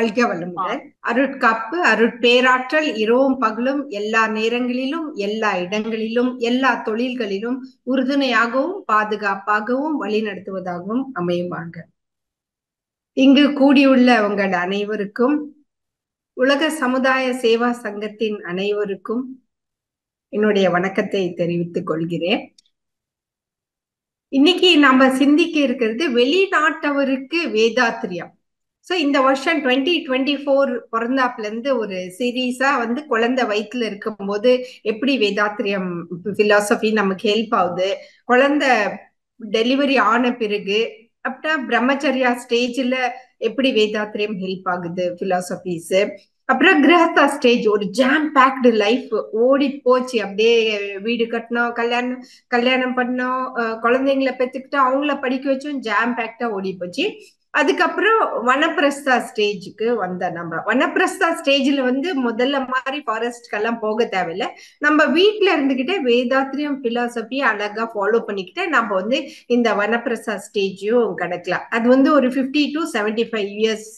வாழ்க வளமுடன். அருட்காப்பு அருட்பேராற்றல் இரவும் பகலும் எல்லா நேரங்களிலும் எல்லா இடங்களிலும் எல்லா தொழில்களிலும் உறுதுணையாகவும் பாதுகாப்பாகவும் வழிநடத்துவதாகவும் அமையுமாக. இங்கு கூடியுள்ள உங்கள் அனைவருக்கும், உலக சமுதாய சேவா சங்கத்தின் அனைவருக்கும் என்னுடைய வணக்கத்தை தெரிவித்துக் கொள்கிறேன். இன்னைக்கு நம்ம சிந்திக்க இருக்கிறது வெளிநாட்டவருக்கு வேதாத்திரியம். ஸோ இந்த வருஷம் 2024 பிறந்தாப்புல இருந்து ஒரு சீரீஸா குழந்தை வயிற்றுல இருக்கும் போது எப்படி வேதாத்திரியம் பிலாசபி நமக்கு ஹெல்ப் ஆகுது, குழந்தை டெலிவரி ஆன பிறகு அப்புறம் பிரம்மச்சரியா ஸ்டேஜ்ல எப்படி வேதாத்திரியம் ஹெல்ப் ஆகுது பிலாசபிஸ், அப்புறம் கிரகஸ்தா ஸ்டேஜ் ஒரு ஜாம் பேக்டு லைஃப் ஓடி போச்சு. அப்படியே வீடு கட்டினோம், கல்யாணம் பண்ணோம், குழந்தைங்களை பெற்றுக்கிட்டோம், அவங்கள படிக்க வச்சோம், ஜாம் பேக்டா ஓடி போச்சு. அதுக்கப்புறம் வனப்பிரஸ்தா ஸ்டேஜுக்கு நம்ம வனப்பிரஸ்தா ஸ்டேஜ்ல முதல்ல மாதிரி ஃபாரஸ்ட்கெல்லாம் போக தேவையில்லை. நம்ம வீட்டுல இருந்துகிட்டே வேதாத்திரியம் பிலாசபி அழகா ஃபாலோ பண்ணிக்கிட்டே நம்ம இந்த வனப்பிரஸ்தா ஸ்டேஜையும் கிடைக்கலாம். அது ஒரு 50 to 75 இயர்ஸ்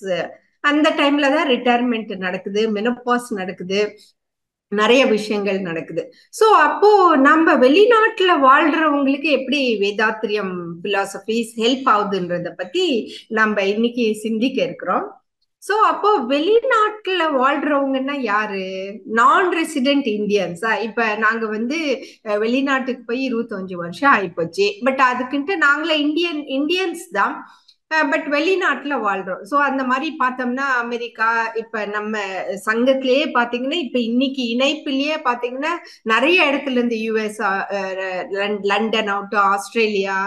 அந்த டைம்ல தான் ரிட்டையர்மெண்ட் நடக்குது, மெனோபாஸ் நடக்குது, நிறைய விஷயங்கள் நடக்குது. சோ அப்போ நம்ம வெளிநாட்டுல வாழ்றவங்களுக்கு எப்படி வேதாத்திரியம் பிலாசபிஸ் ஹெல்ப் ஆகுதுன்றத பத்தி நம்ம இன்னைக்கு சிந்திக்க இருக்கிறோம். சோ அப்போ வெளிநாட்டுல வாழ்றவங்கன்னா யாரு? நான் ரெசிடென்ட் இந்தியன்ஸா? இப்ப நாங்க வெளிநாட்டுக்கு போய் 25 வருஷம் ஆயிப்போச்சு. பட் அதுக்குன்ட்டு நாங்களே இந்தியன்ஸ் தான், பட் வெளிநாட்டுல வாழ்றோம். சோ அந்த மாதிரி பார்த்தோம்னா அமெரிக்கா, இப்ப நம்ம சங்கத்திலேயே பாத்தீங்கன்னா இப்ப இன்னைக்கு இணைப்பிலேயே பாத்தீங்கன்னா நிறைய இடத்துல இருந்து யுஎஸ், லண்டன் ஆகட்டும், ஆஸ்திரேலியா,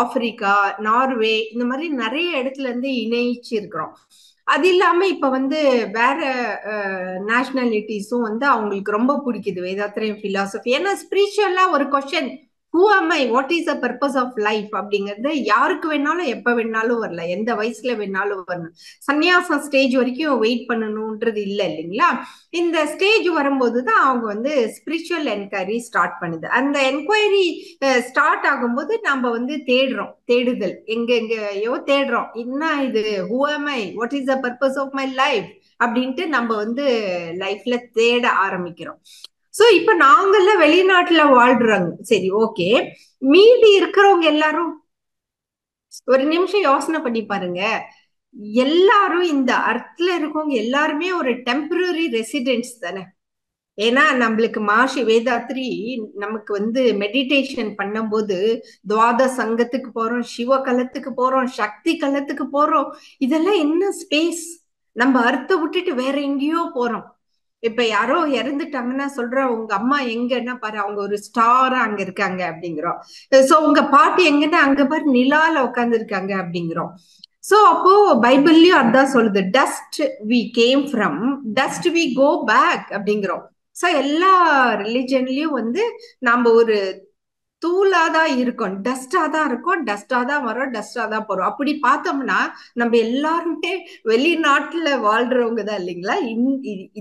ஆப்பிரிக்கா, நார்வே, இந்த மாதிரி நிறைய இடத்துல இருந்து இணைச்சு இருக்கிறோம். அது இல்லாம இப்ப வேற நேஷனாலிட்டிஸும் அவங்களுக்கு ரொம்ப பிடிக்குது வேதாத்திரியம் பிலாசபி. ஏன்னா ஸ்பிரிச்சுவலா ஒரு question, who am I, what is the purpose of life அப்படிங்கிறது யாருக்கு வேணாலும் எப்ப வேணாலும் வரல, எந்த வயசுல வேணாலும் வரணும். சன்னியாசம் ஸ்டேஜ் வரைக்கும் வெயிட் பண்ணணும்ன்றது இல்லை இல்லைங்களா? இந்த ஸ்டேஜ் வரும்போதுதான் அவங்க ஸ்பிரிச்சுவல் என்கொயரி ஸ்டார்ட் பண்ணுது. அந்த என்கொயரி ஸ்டார்ட் ஆகும்போது நம்ம தேடுறோம், தேடுதல் எங்கெங்கயோ தேடுறோம். என்ன இது, who am I, what is the purpose of my life அப்படின்ட்டு நம்ம லைஃப்ல தேட ஆரம்பிக்கிறோம். சோ இப்ப நாங்கெல்லாம் வெளிநாட்டுல வாழ்றாங்க, சரி ஓகே. மீதி இருக்கிறவங்க எல்லாரும் ஒரு நிமிஷம் யோசனை பண்ணி பாருங்க. எல்லாரும் இந்த அர்த்ல இருக்கவங்க எல்லாருமே ஒரு டெம்பரரி ரெசிடென்ட்ஸ் தானே. ஏன்னா நம்மளுக்கு மாஷி வேதாத்ரி நமக்கு மெடிடேஷன் பண்ணும்போது துவாத சங்கத்துக்கு போறோம், சிவ கலத்துக்கு போறோம், சக்தி கலத்துக்கு போறோம். இதெல்லாம் என்ன ஸ்பேஸ்? நம்ம அர்த்த விட்டுட்டு வேற எங்கேயோ போறோம். இப்ப யாரோ இறந்துட்டாங்கன்னா சொல்றோம், உங்க அம்மா எங்கன்னா பாரு, அவங்க ஒரு ஸ்டாரா அங்க இருக்காங்க அப்படிங்கிறோம். சோ உங்க பாட்டி எங்கன்னா அங்க பாரு நிலால உட்கார்ந்து இருக்காங்க அப்படிங்கிறோம். சோ அப்போ பைபிள்லயும் அதான் சொல்லுது, dust we came from, dust we go back அப்படிங்கிறோம். சோ எல்லா ரிலிஜன்லயும் நாம ஒரு தூளாதான் இருக்கோம், டஸ்டா தான் இருக்கோம், டஸ்டா தான் வரோம், டஸ்டா தான் போறோம். அப்படி பார்த்தோம்னா நம்ம எல்லாருமே வெளிநாட்டுல வாழ்றவங்க தான் இல்லைங்களா?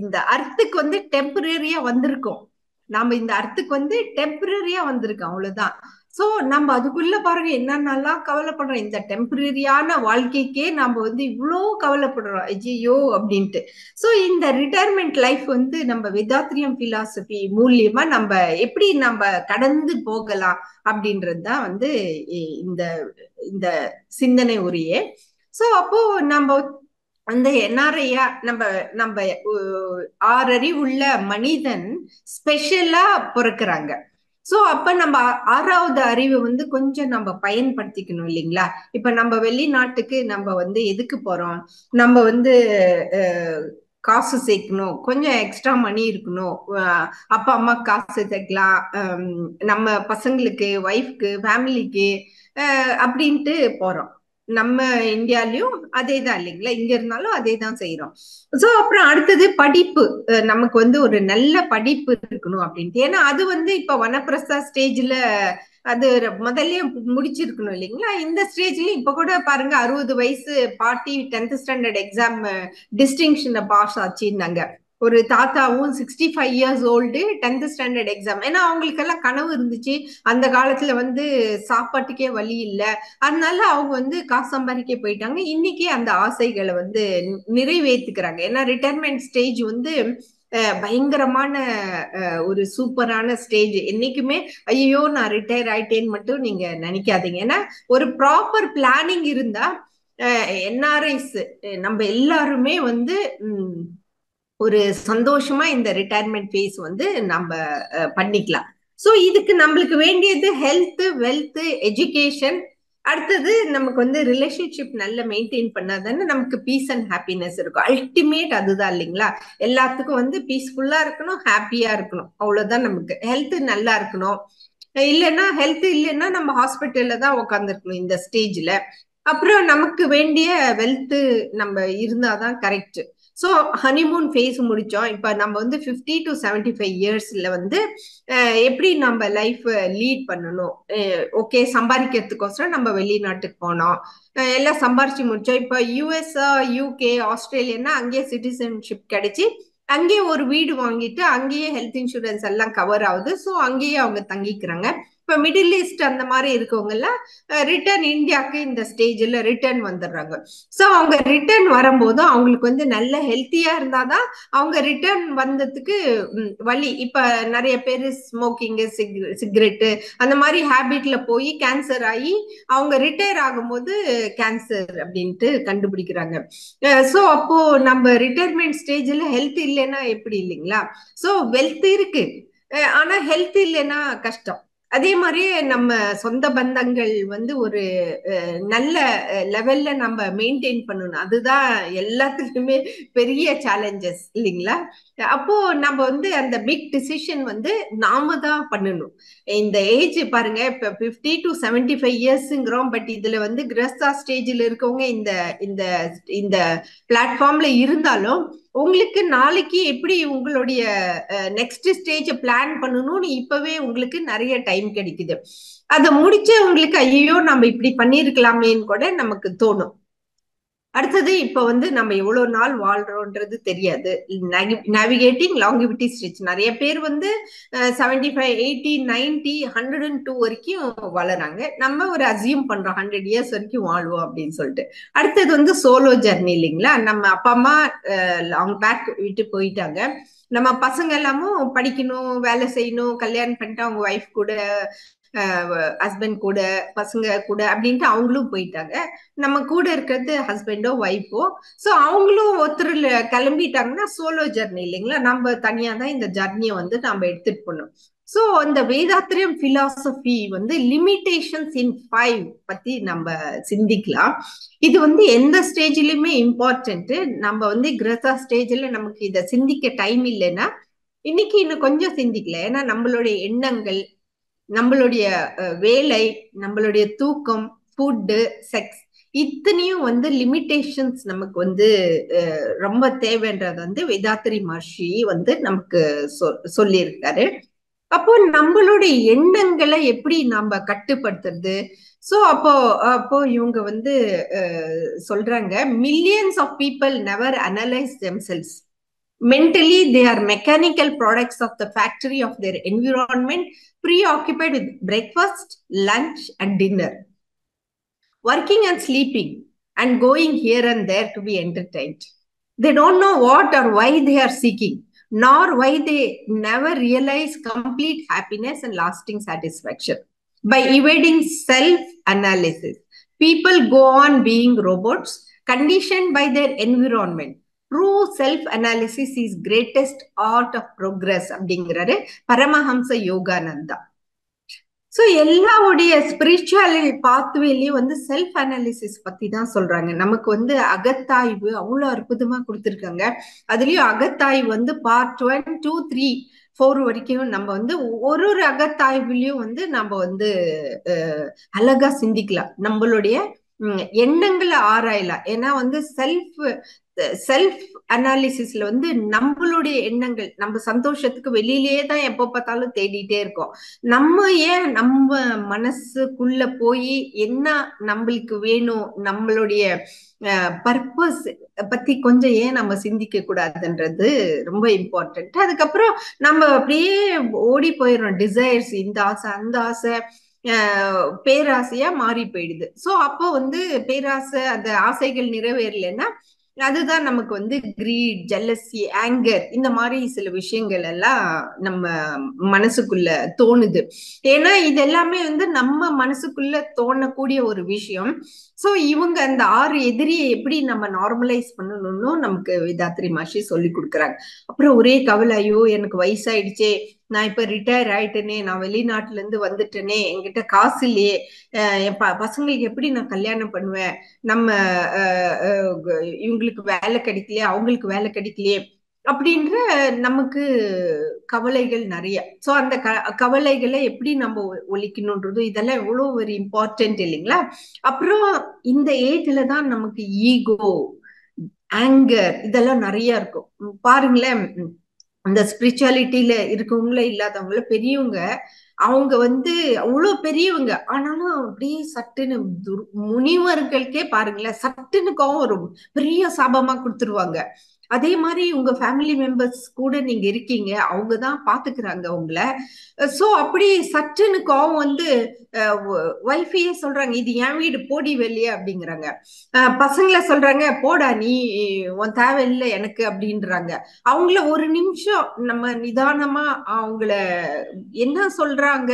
இந்த அர்த்துக்கு டெம்பரரியா வந்திருக்கோம். நாம இந்த அர்த்துக்கு டெம்பரரியா வந்திருக்கோம், அவ்வளவுதான். சோ நம்ம அதுக்குள்ள பாருங்க என்னென்னலாம் கவலைப்படுறோம். இந்த டெம்பரரியான வாழ்க்கைக்கே நம்ம இவ்வளோ கவலைப்படுறோம், ஐயோ அப்படின்ட்டு. சோ இந்த ரிட்டையர்மெண்ட் லைஃப் நம்ம வேதாத்திரியம் பிலாசபி மூலியமா நம்ம எப்படி நம்ம கடந்து போகலாம் அப்படின்றதுதான் இந்த இந்த சிந்தனை உரிய. சோ அப்போ நம்ம என்ஆர்ஐயா நம்ம நம்ம 6 அறிவுள்ள மனிதன் ஸ்பெஷலா பிறக்கிறாங்க. சோ அப்ப நம்ம 6வது அறிவு கொஞ்சம் நம்ம பயன்படுத்திக்கணும் இல்லைங்களா? இப்ப நம்ம வெளிநாட்டுக்கு நம்ம எதுக்கு போறோம்? நம்ம காசு சேர்க்கணும், கொஞ்சம் எக்ஸ்ட்ரா மணி இருக்கணும், அப்பா அம்மா காசு சேர்க்கலாம், நம்ம பசங்களுக்கு, ஒய்ஃப்க்கு, ஃபேமிலிக்கு அப்படின்ட்டு போறோம். நம்ம இந்தியாலயும் அதே தான் இல்லைங்களா? இங்க இருந்தாலும் அதே தான் செய்யறோம். சோ அப்புறம் அடுத்தது படிப்பு. நமக்கு ஒரு நல்ல படிப்பு இருக்கணும் அப்படின்ட்டு. ஏன்னா அது இப்ப வனப்பிரஸ்தா ஸ்டேஜ்ல அது முதல்ல முடிச்சிருக்கணும் இல்லைங்களா? இந்த ஸ்டேஜ்ல இப்ப கூட பாருங்க 60 வயசு பாட்டி 10th ஸ்டாண்டர்ட் எக்ஸாம் டிஸ்டிங்ஷன்ல பாஸ் ஆச்சுன்னாங்க. ஒரு தாத்தாவும் 65 years old 10th standard exam. ஏன்னா அவங்களுக்கெல்லாம் கனவு இருந்துச்சு. அந்த காலத்துல வந்து சாப்பாட்டுக்கே வழி இல்ல. அதனால அவங்க வந்து காசு சம்பாதிக்க போயிட்டாங்க. இன்னைக்கு அந்த ஆசைகளை வந்து நிறைவேற்றுக்கிறாங்க. ஏன்னா ரிட்டையர்மெண்ட் ஸ்டேஜ் வந்து பயங்கரமான ஒரு சூப்பரான ஸ்டேஜ். என்னைக்குமே ஐயோ நான் ரிட்டையர் ஆயிட்டேன்னு மட்டும் நீங்க நினைக்காதீங்க. ஏன்னா ஒரு ப்ராப்பர் பிளானிங் இருந்தா என்ஆர்ஐஸ் நம்ம எல்லாருமே வந்து ஒரு சந்தோஷமா இந்த ரிட்டையர்மெண்ட் ஃபேஸ் வந்து நம்ம பண்ணிக்கலாம். ஸோ இதுக்கு நம்மளுக்கு வேண்டியது ஹெல்த், வெல்த், எஜுகேஷன். அடுத்தது நமக்கு வந்து ரிலேஷன்ஷிப் நல்ல மெயின்டைன் பண்ணாதானே நமக்கு பீஸ் அண்ட் ஹாப்பினஸ் இருக்கும். அல்டிமேட் அதுதான் இல்லைங்களா? எல்லாத்துக்கும் வந்து பீஸ்ஃபுல்லா இருக்கணும், ஹாப்பியா இருக்கணும், அவ்வளவுதான். நமக்கு ஹெல்த் நல்லா இருக்கணும். இல்லைன்னா ஹெல்த் இல்லைன்னா நம்ம ஹாஸ்பிட்டல்ல தான் உட்காந்துருக்கணும் இந்த ஸ்டேஜ்ல. அப்புறம் நமக்கு வேண்டிய வெல்த் நம்ம இருந்தாதான் கரெக்ட். ஸோ ஹனிமூன் ஃபேஸ் முடிச்சோம். இப்போ நம்ம வந்து 50 to 75 இயர்ஸ்ல வந்து எப்படி நம்ம லைஃப் லீட் பண்ணணும். ஓகே, சம்பாதிக்கிறதுக்கோசரம் நம்ம வெளிநாட்டுக்கு போனோம், எல்லாம் சம்பாரிச்சு முடிச்சோம். இப்போ யூஎஸ்ஆ, யூகே, ஆஸ்திரேலியான்னா அங்கேயே சிட்டிசன்ஷிப் கிடைச்சி அங்கேயே ஒரு வீடு வாங்கிட்டு அங்கேயே ஹெல்த் இன்சூரன்ஸ் எல்லாம் கவர் ஆகுது. ஸோ அங்கேயே அவங்க தங்கிக்கிறாங்க. இப்போ மிடில் ஈஸ்ட் அந்த மாதிரி இருக்கவங்க எல்லாம் ரிட்டர்ன் இந்தியாவுக்கு இந்த ஸ்டேஜில் ரிட்டர்ன் வந்துடுறாங்க. ஸோ அவங்க ரிட்டர்ன் வரும்போது அவங்களுக்கு வந்து நல்ல ஹெல்த்தியா இருந்தாதான் அவங்க ரிட்டர்ன் வந்ததுக்கு வழி. இப்ப நிறைய பேர் ஸ்மோக்கிங், சிகரெட்டு அந்த மாதிரி ஹேபிட்ல போய் கேன்சர் ஆகி அவங்க ரிட்டையர் ஆகும்போது கேன்சர் அப்படின்ட்டு கண்டுபிடிக்கிறாங்க. ஸோ அப்போ நம்ம ரிட்டையர்மெண்ட் ஸ்டேஜ்ல ஹெல்த் இல்லைன்னா எப்படி இல்லைங்களா? ஸோ வெல்த் இருக்கு, ஆனா ஹெல்த் இல்லைன்னா கஷ்டம். அதே மாதிரியே நம்ம சொந்த பந்தங்கள் வந்து ஒரு நல்ல லெவல்ல நம்ம மெயின்டைன் பண்ணணும். அதுதான் எல்லாத்துக்குமே பெரிய சேலஞ்சஸ் இல்லைங்களா? அப்போ நம்ம வந்து அந்த பிக் டிசிஷன் வந்து நாம தான் பண்ணணும். இந்த ஏஜ் பாருங்க, இப்ப 50 to 75 இயர்ஸ்ங்கிறோம். பட் இதுல வந்து கிரஸ்தா ஸ்டேஜ்ல இருக்கவங்க இந்த இந்த இந்த பிளாட்ஃபார்ம்ல இருந்தாலும் உங்களுக்கு நாளைக்கு எப்படி உங்களுடைய நெக்ஸ்ட் ஸ்டேஜ் பிளான் பண்ணணும்னு இப்பவே உங்களுக்கு நிறைய டைம் கிடைக்குது. அதை முடிச்ச உங்களுக்கு ஐயோ நம்ம இப்படி பண்ணிருக்கலாமேன்னு கூட நமக்கு தோணும். அடுத்தது இப்ப வந்து நம்ம எவ்வளவு நாள் வாழ்றோம்ன்றது தெரியாது. நேவிகேட்டிங் லாங்கிவிட்டி ஸ்டேஜ் நிறைய பேர் வந்து 75, 80, 90, 102 வரைக்கும் வளராங்க. நம்ம ஒரு அசியூம் பண்றோம் 100 இயர்ஸ் வரைக்கும் வாழ்வோம் அப்படின்னு சொல்லிட்டு. அடுத்தது வந்து சோலோ ஜர்னி இல்லைங்களா? நம்ம அப்பா அம்மா லாங் பேக் விட்டு போயிட்டாங்க. நம்ம பசங்க எல்லாமும் படிக்கணும், வேலை செய்யணும், கல்யாணம் பண்ணிட்டு அவங்க ஒய்ஃப் கூட, ஹஸ்பண்ட் கூட, பசங்க கூட அப்படின்ட்டு அவங்களும் போயிட்டாங்க. நம்ம கூட இருக்கிறது ஹஸ்பண்டோ ஒய்ஃபோ. ஸோ அவங்களும் ஒருத்தர் கிளம்பிட்டாங்கன்னா சோலோ ஜர்னி இல்லைங்களா? நம்ம தனியா தான் இந்த ஜர்னியை வந்து நம்ம எடுத்துட்டு போகணும். ஸோ இந்த வேதாத்திரியம் பிலாசபி வந்து லிமிடேஷன்ஸ் இன் 5 பத்தி நம்ம சிந்திக்கலாம். இது வந்து எந்த ஸ்டேஜ்லயுமே இம்பார்ட்டன்ட். நம்ம வந்து கிரசா ஸ்டேஜ்ல நமக்கு இதை சிந்திக்க டைம் இல்லைன்னா இன்னைக்கு இன்னும் கொஞ்சம் சிந்திக்கல. ஏன்னா நம்மளுடைய எண்ணங்கள், நம்மளுடைய வேலை, நம்மளுடைய தூக்கம், ஃபுட்டு, செக்ஸ், இத்தனையும் வந்து லிமிடேஷன்ஸ் நமக்கு வந்து ரொம்ப தேவைன்றது வந்து வேதாத்திரி மகர்ஷி வந்து நமக்கு சொல்லியிருக்காரு. அப்போ நம்மளுடைய எண்ணங்களை எப்படி நாம கட்டுப்படுத்துறது? சோ அப்போ அப்போ இவங்க வந்து சொல்றாங்க, millions of people never analyse themselves. Mentally, they are mechanical products of the factory of their environment, preoccupied with breakfast, lunch, and dinner, working and sleeping, and going here and there to be entertained. They don't know what or why they are seeking, nor why they never realize complete happiness and lasting satisfaction. By evading self-analysis, people go on being robots, conditioned by their environment. True self analysis is greatest art of progress அப்படிங்கிறாரு Paramahamsa Yogananda. So எல்லாவுடைய spiritual பாத்வேலையும் வந்து self analysis பத்தி தான் சொல்றாங்க. நமக்கு வந்து அகத்தாய்வு அவ்வளோ அற்புதமா கொடுத்துருக்காங்க. அதுலயும் அகத்தாய்வு வந்து பார்ட் 1, 2, 3, 4 வரைக்கும் நம்ம வந்து ஒரு அகத்தாய்வுலயும் வந்து நம்ம வந்து அழகா சிந்திக்கலாம். நம்மளுடைய எண்ணங்களை ஆராயலாம். ஏன்னா வந்து செல்ஃப் அனாலிசிஸ்ல வந்து நம்மளுடைய எண்ணங்கள், நம்ம சந்தோஷத்துக்கு வெளியிலேயே தான் எப்ப பார்த்தாலும் தேடிட்டே இருக்கோம். நம்ம ஏன் நம்ம மனசுக்குள்ள போய் என்ன நம்மளுக்கு வேணும், நம்மளுடைய பர்பஸ் பத்தி கொஞ்சம் ஏன் நம்ம சிந்திக்க கூடாதுன்றது ரொம்ப இம்பார்ட்டன்ட். அதுக்கப்புறம் நம்ம அப்படியே ஓடி போயிடுறோம். டிசைர்ஸ், இந்த ஆசை அந்த ஆசை பேராசையா மாறி போயிடுது. சோ அப்போ வந்து பேராசை, அந்த ஆசைகள் நிறைவேறலைன்னா அதுதான் நமக்கு வந்து கிரீட், ஜெல்லசி, ஆங்கர், இந்த மாதிரி சில விஷயங்கள் எல்லாம் நம்ம மனசுக்குள்ள தோணுது. ஏன்னா இது எல்லாமே வந்து நம்ம மனசுக்குள்ள தோணக்கூடிய ஒரு விஷயம். சோ இவங்க அந்த 6 எதிரியை எப்படி நம்ம நார்மலைஸ் பண்ணணும்னு நமக்கு வேதாத்ரி மாஷி சொல்லி கொடுக்குறாங்க. அப்புறம் ஒரே கவலை, ஐயோ எனக்கு வயசாயிடுச்சே, நான் இப்ப ரிட்டையர் ஆயிட்டேனே, நான் வெளிநாட்டுல இருந்து வந்துட்டேனே, என்கிட்ட காசு இல்லையே, என் பசங்களுக்கு எப்படி நான் கல்யாணம் பண்ணுவேன், நம்ம இவங்களுக்கு வேலை கிடைக்கலையே, அவங்களுக்கு வேலை கிடைக்கலையே அப்படின்ற நமக்கு கவலைகள் நிறைய. சோ அந்த கவலைகளை எப்படி நம்ம ஒழிக்கணும்ன்றது இதெல்லாம் எவ்வளவு ஒரு இம்பார்ட்டன்ட் இல்லைங்களா? அப்புறம் இந்த ஏஜ்ல தான் நமக்கு ஈகோ, ஆங்கர் இதெல்லாம் நிறைய இருக்கும். பாருங்களேன், அந்த ஸ்பிரிச்சுவாலிட்டியில இருக்கவங்கள இல்லாதவங்கள பெரியவங்க, அவங்க வந்து அவ்வளவு பெரியவங்க, ஆனாலும் அப்படியே சட்டுன்னு முனிவர்களுக்கே பாருங்களேன், சட்டுன்னு கோவம் வரும், பெரிய சாபமா கொடுத்துருவாங்க. அதே மாதிரி உங்க ஃபேமிலி மெம்பர்ஸ் கூட நீங்க இருக்கீங்க, அவங்கதான் பாத்துக்கிறாங்க உங்களை. சோ அப்படி சட்டுன்னு கோவம் வந்து ஒய்ஃபையே சொல்றாங்க, இது என் வீடு, போடி வெளியே அப்படிங்கிறாங்க. பசங்களை சொல்றாங்க, போடா நீ, உன் தேவை இல்லை எனக்கு அப்படின்றாங்க. அவங்கள ஒரு நிமிஷம் நம்ம நிதானமா அவங்கள என்ன சொல்றாங்க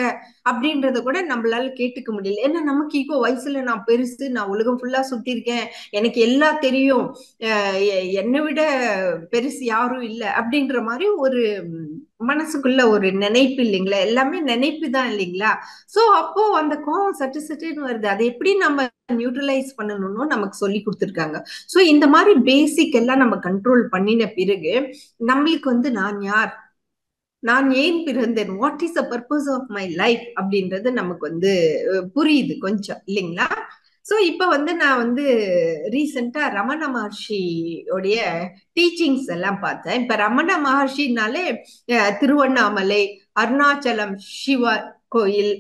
அப்படின்றத கூட நம்மளால கேட்டுக்க முடியல. ஏன்னா நமக்கு இப்போ வயசுல நான் பெருசு, நான் உலகம் ஃபுல்லா சுத்தி இருக்கேன், எனக்கு எல்லாம் தெரியும், என்னை விட பெருசு யாரும் இல்லை அப்படின்ற மாதிரி ஒரு மனசுக்குள்ள ஒரு நினைப்பு இல்லைங்களா? எல்லாமே நினைப்பு தான் இல்லைங்களா? சோ அப்போ அந்த கோவம் சட்டு சட்டுன்னு வருது. அதை எப்படி நம்ம நியூட்ரலைஸ் பண்ணணும்னு நமக்கு சொல்லி கொடுத்துருக்காங்க. சோ இந்த மாதிரி பேசிக் எல்லாம் நம்ம கண்ட்ரோல் பண்ணின பிறகு நம்மளுக்கு வந்து நான் யார், நான் ஏன் பிறந்தேன், what is the purpose of my life அப்படின்றது நமக்கு வந்து புரியுது கொஞ்சம் இல்லைங்களா? சோ இப்ப வந்து நான் வந்து ரீசெண்டா ரமண மகர்ஷியோடைய டீச்சிங்ஸ் எல்லாம் பார்த்தேன். இப்ப ரமண மகர்ஷினாலே திருவண்ணாமலை, அருணாச்சலம் சிவா கோயில்,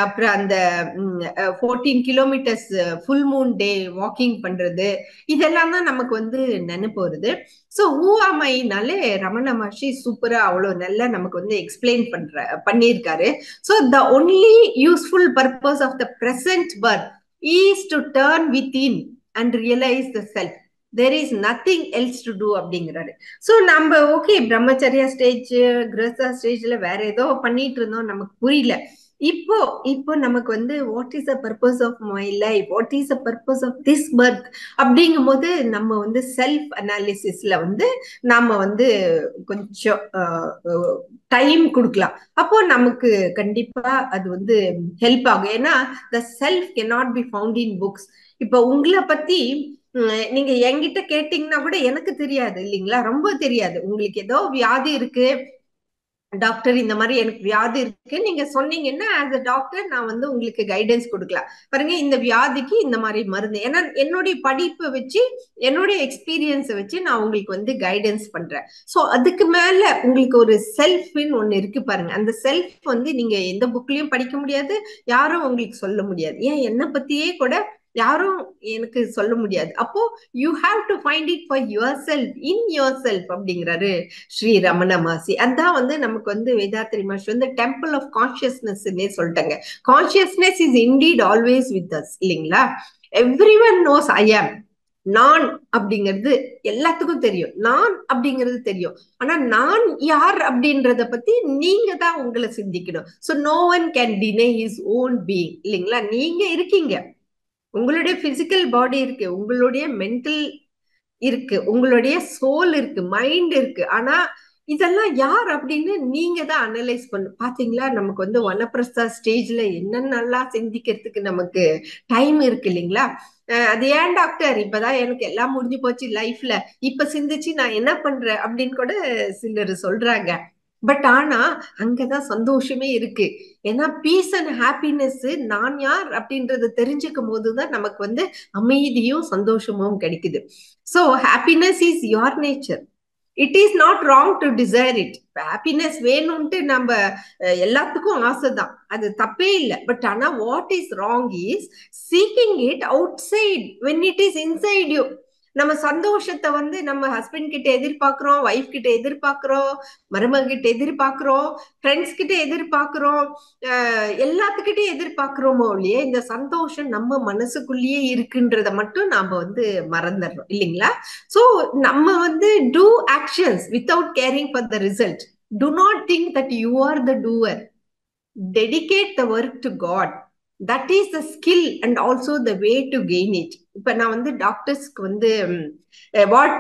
அப்புறம் அந்த 14 kilometres full moon day walking பண்றது, இதெல்லாம் தான் நமக்கு வந்து நினைப்பு வருது. சோ ஊவாமைனாலே ரமண மகர்ஷி சூப்பரா அவ்வளவு நல்லா நமக்கு வந்து எக்ஸ்பிளைன் பண்ணியிருக்காரு. So the only useful purpose of the present birth is to turn within and realise the self, there is nothing else to do அப்படிங்கிறாரு. சோ நம்ம ஓகே பிரம்மச்சரியா ஸ்டேஜ், கிரகஸ்தா ஸ்டேஜ்ல வேற ஏதோ பண்ணிட்டு இருந்தோம், நமக்கு புரியல. இப்போ இப்போ நமக்கு வந்து what is the purpose of my life, what is the purpose of this birth அப்படிங்கும் போது நம்ம வந்து செல்ஃப் அனாலிசிஸ்ல வந்து நாம வந்து கொஞ்சம் டைம் கொடுக்கலாம். அப்போ நமக்கு கண்டிப்பா அது வந்து ஹெல்ப் ஆகும். ஏன்னா த self cannot be found in books. இப்ப உங்களை பத்தி நீங்க என்கிட்ட கேட்டீங்கன்னா கூட எனக்கு தெரியாது இல்லைங்களா? ரொம்ப தெரியாது. உங்களுக்கு ஏதோ வியாதி இருக்கு டாக்டர், இந்த மாதிரி எனக்கு வியாதி இருக்கு நீங்க சொன்னீங்கன்னா ஆஸ் அ டாக்டர் நான் வந்து உங்களுக்கு கைடன்ஸ் கொடுக்கலாம். பாருங்க இந்த வியாதிக்கு இந்த மாதிரி மருந்து, ஏன்னா என்னுடைய படிப்பை வச்சு என்னுடைய எக்ஸ்பீரியன்ஸை வச்சு நான் உங்களுக்கு வந்து கைடன்ஸ் பண்றேன். சோ அதுக்கு மேல உங்களுக்கு ஒரு செல்ஃப்னு ஒண்ணு இருக்கு பாருங்க. அந்த செல்ஃப் வந்து நீங்க எந்த புக்லயும் படிக்க முடியாது, யாரும் உங்களுக்கு சொல்ல முடியாது. ஏன் என்னை பத்தியே கூட யாரும் எனக்கு சொல்ல முடியாது. அப்போ you have to find it for your self, in your self அப்படிங்கிறாரு ஸ்ரீ ரமண மகர்ஷி. அதான் வந்து நமக்கு வந்து வேதாத்ரி மகர்ஷி வந்து டெம்பிள் ஆஃப் கான்சியஸ்னஸ்னே சொல்லிட்டாங்க. Consciousness is indeed always with us இல்லைங்களா? எவ்ரி ஒன் நோஸ் ஐ ஆம். நான் அப்படிங்கிறது எல்லாத்துக்கும் தெரியும், நான் அப்படிங்கிறது தெரியும். ஆனா நான் யார் அப்படின்றத பத்தி நீங்க தான் உங்களை சிந்திக்கணும். So no one can deny his own being இல்லைங்களா? நீங்க இருக்கீங்க, உங்களுடைய பிசிக்கல் பாடி இருக்கு, உங்களுடைய மென்டல் இருக்கு, உங்களுடைய சோல் இருக்கு, மைண்ட் இருக்கு. ஆனா இதெல்லாம் யார் அப்படின்னு நீங்க தான் அனலைஸ் பண்ணு. பாத்தீங்களா நமக்கு வந்து வனப்பிரஸ்தா ஸ்டேஜ்ல என்னென்னலாம் சிந்திக்கிறதுக்கு நமக்கு டைம் இருக்கு இல்லைங்களா? அது ஏன் டாக்டர் இப்பதான் எனக்கு எல்லாம் முடிஞ்சு போச்சு லைஃப்ல, இப்ப சிந்திச்சு நான் என்ன பண்றேன் அப்படின்னு கூட சிலர் சொல்றாங்க. பட் ஆனா அங்கதான் சந்தோஷமே இருக்கு. ஏன்னா பீஸ் அண்ட் ஹாப்பினஸ் நான் யார் அப்படின்றத தெரிஞ்சுக்கும் போதுதான் நமக்கு வந்து அமைதியும் சந்தோஷமும் கிடைக்குது. So happiness is your nature. It is not wrong to desire it. Happiness வேணும்ட்டு நம்ம எல்லாத்துக்கும் ஆசைதான், அது தப்பே இல்லை. பட் ஆனா what is wrong is seeking it outside when it is inside you. நம்ம சந்தோஷத்தை வந்து நம்ம ஹஸ்பண்ட் கிட்ட எதிர்பார்க்கிறோம், ஒய்ஃப் கிட்ட எதிர்பார்க்கிறோம், மருமக கிட்ட எதிர்பார்க்கிறோம், ஃப்ரெண்ட்ஸ் கிட்ட எதிர்பார்க்கிறோம், எல்லாத்துக்கிட்டே எதிர்பார்க்கிறோமோ இல்லையே, இந்த சந்தோஷம் நம்ம மனசுக்குள்ளேயே இருக்குன்றத மட்டும் நாம வந்து மறந்துடுறோம் இல்லைங்களா? சோ நம்ம வந்து do actions without caring for the result. Do not think that you are the doer. Dedicate the work to God. That is the skill and also the way to gain it. இப்ப நான் வந்து டாக்டர்ஸ்க்கு வந்து what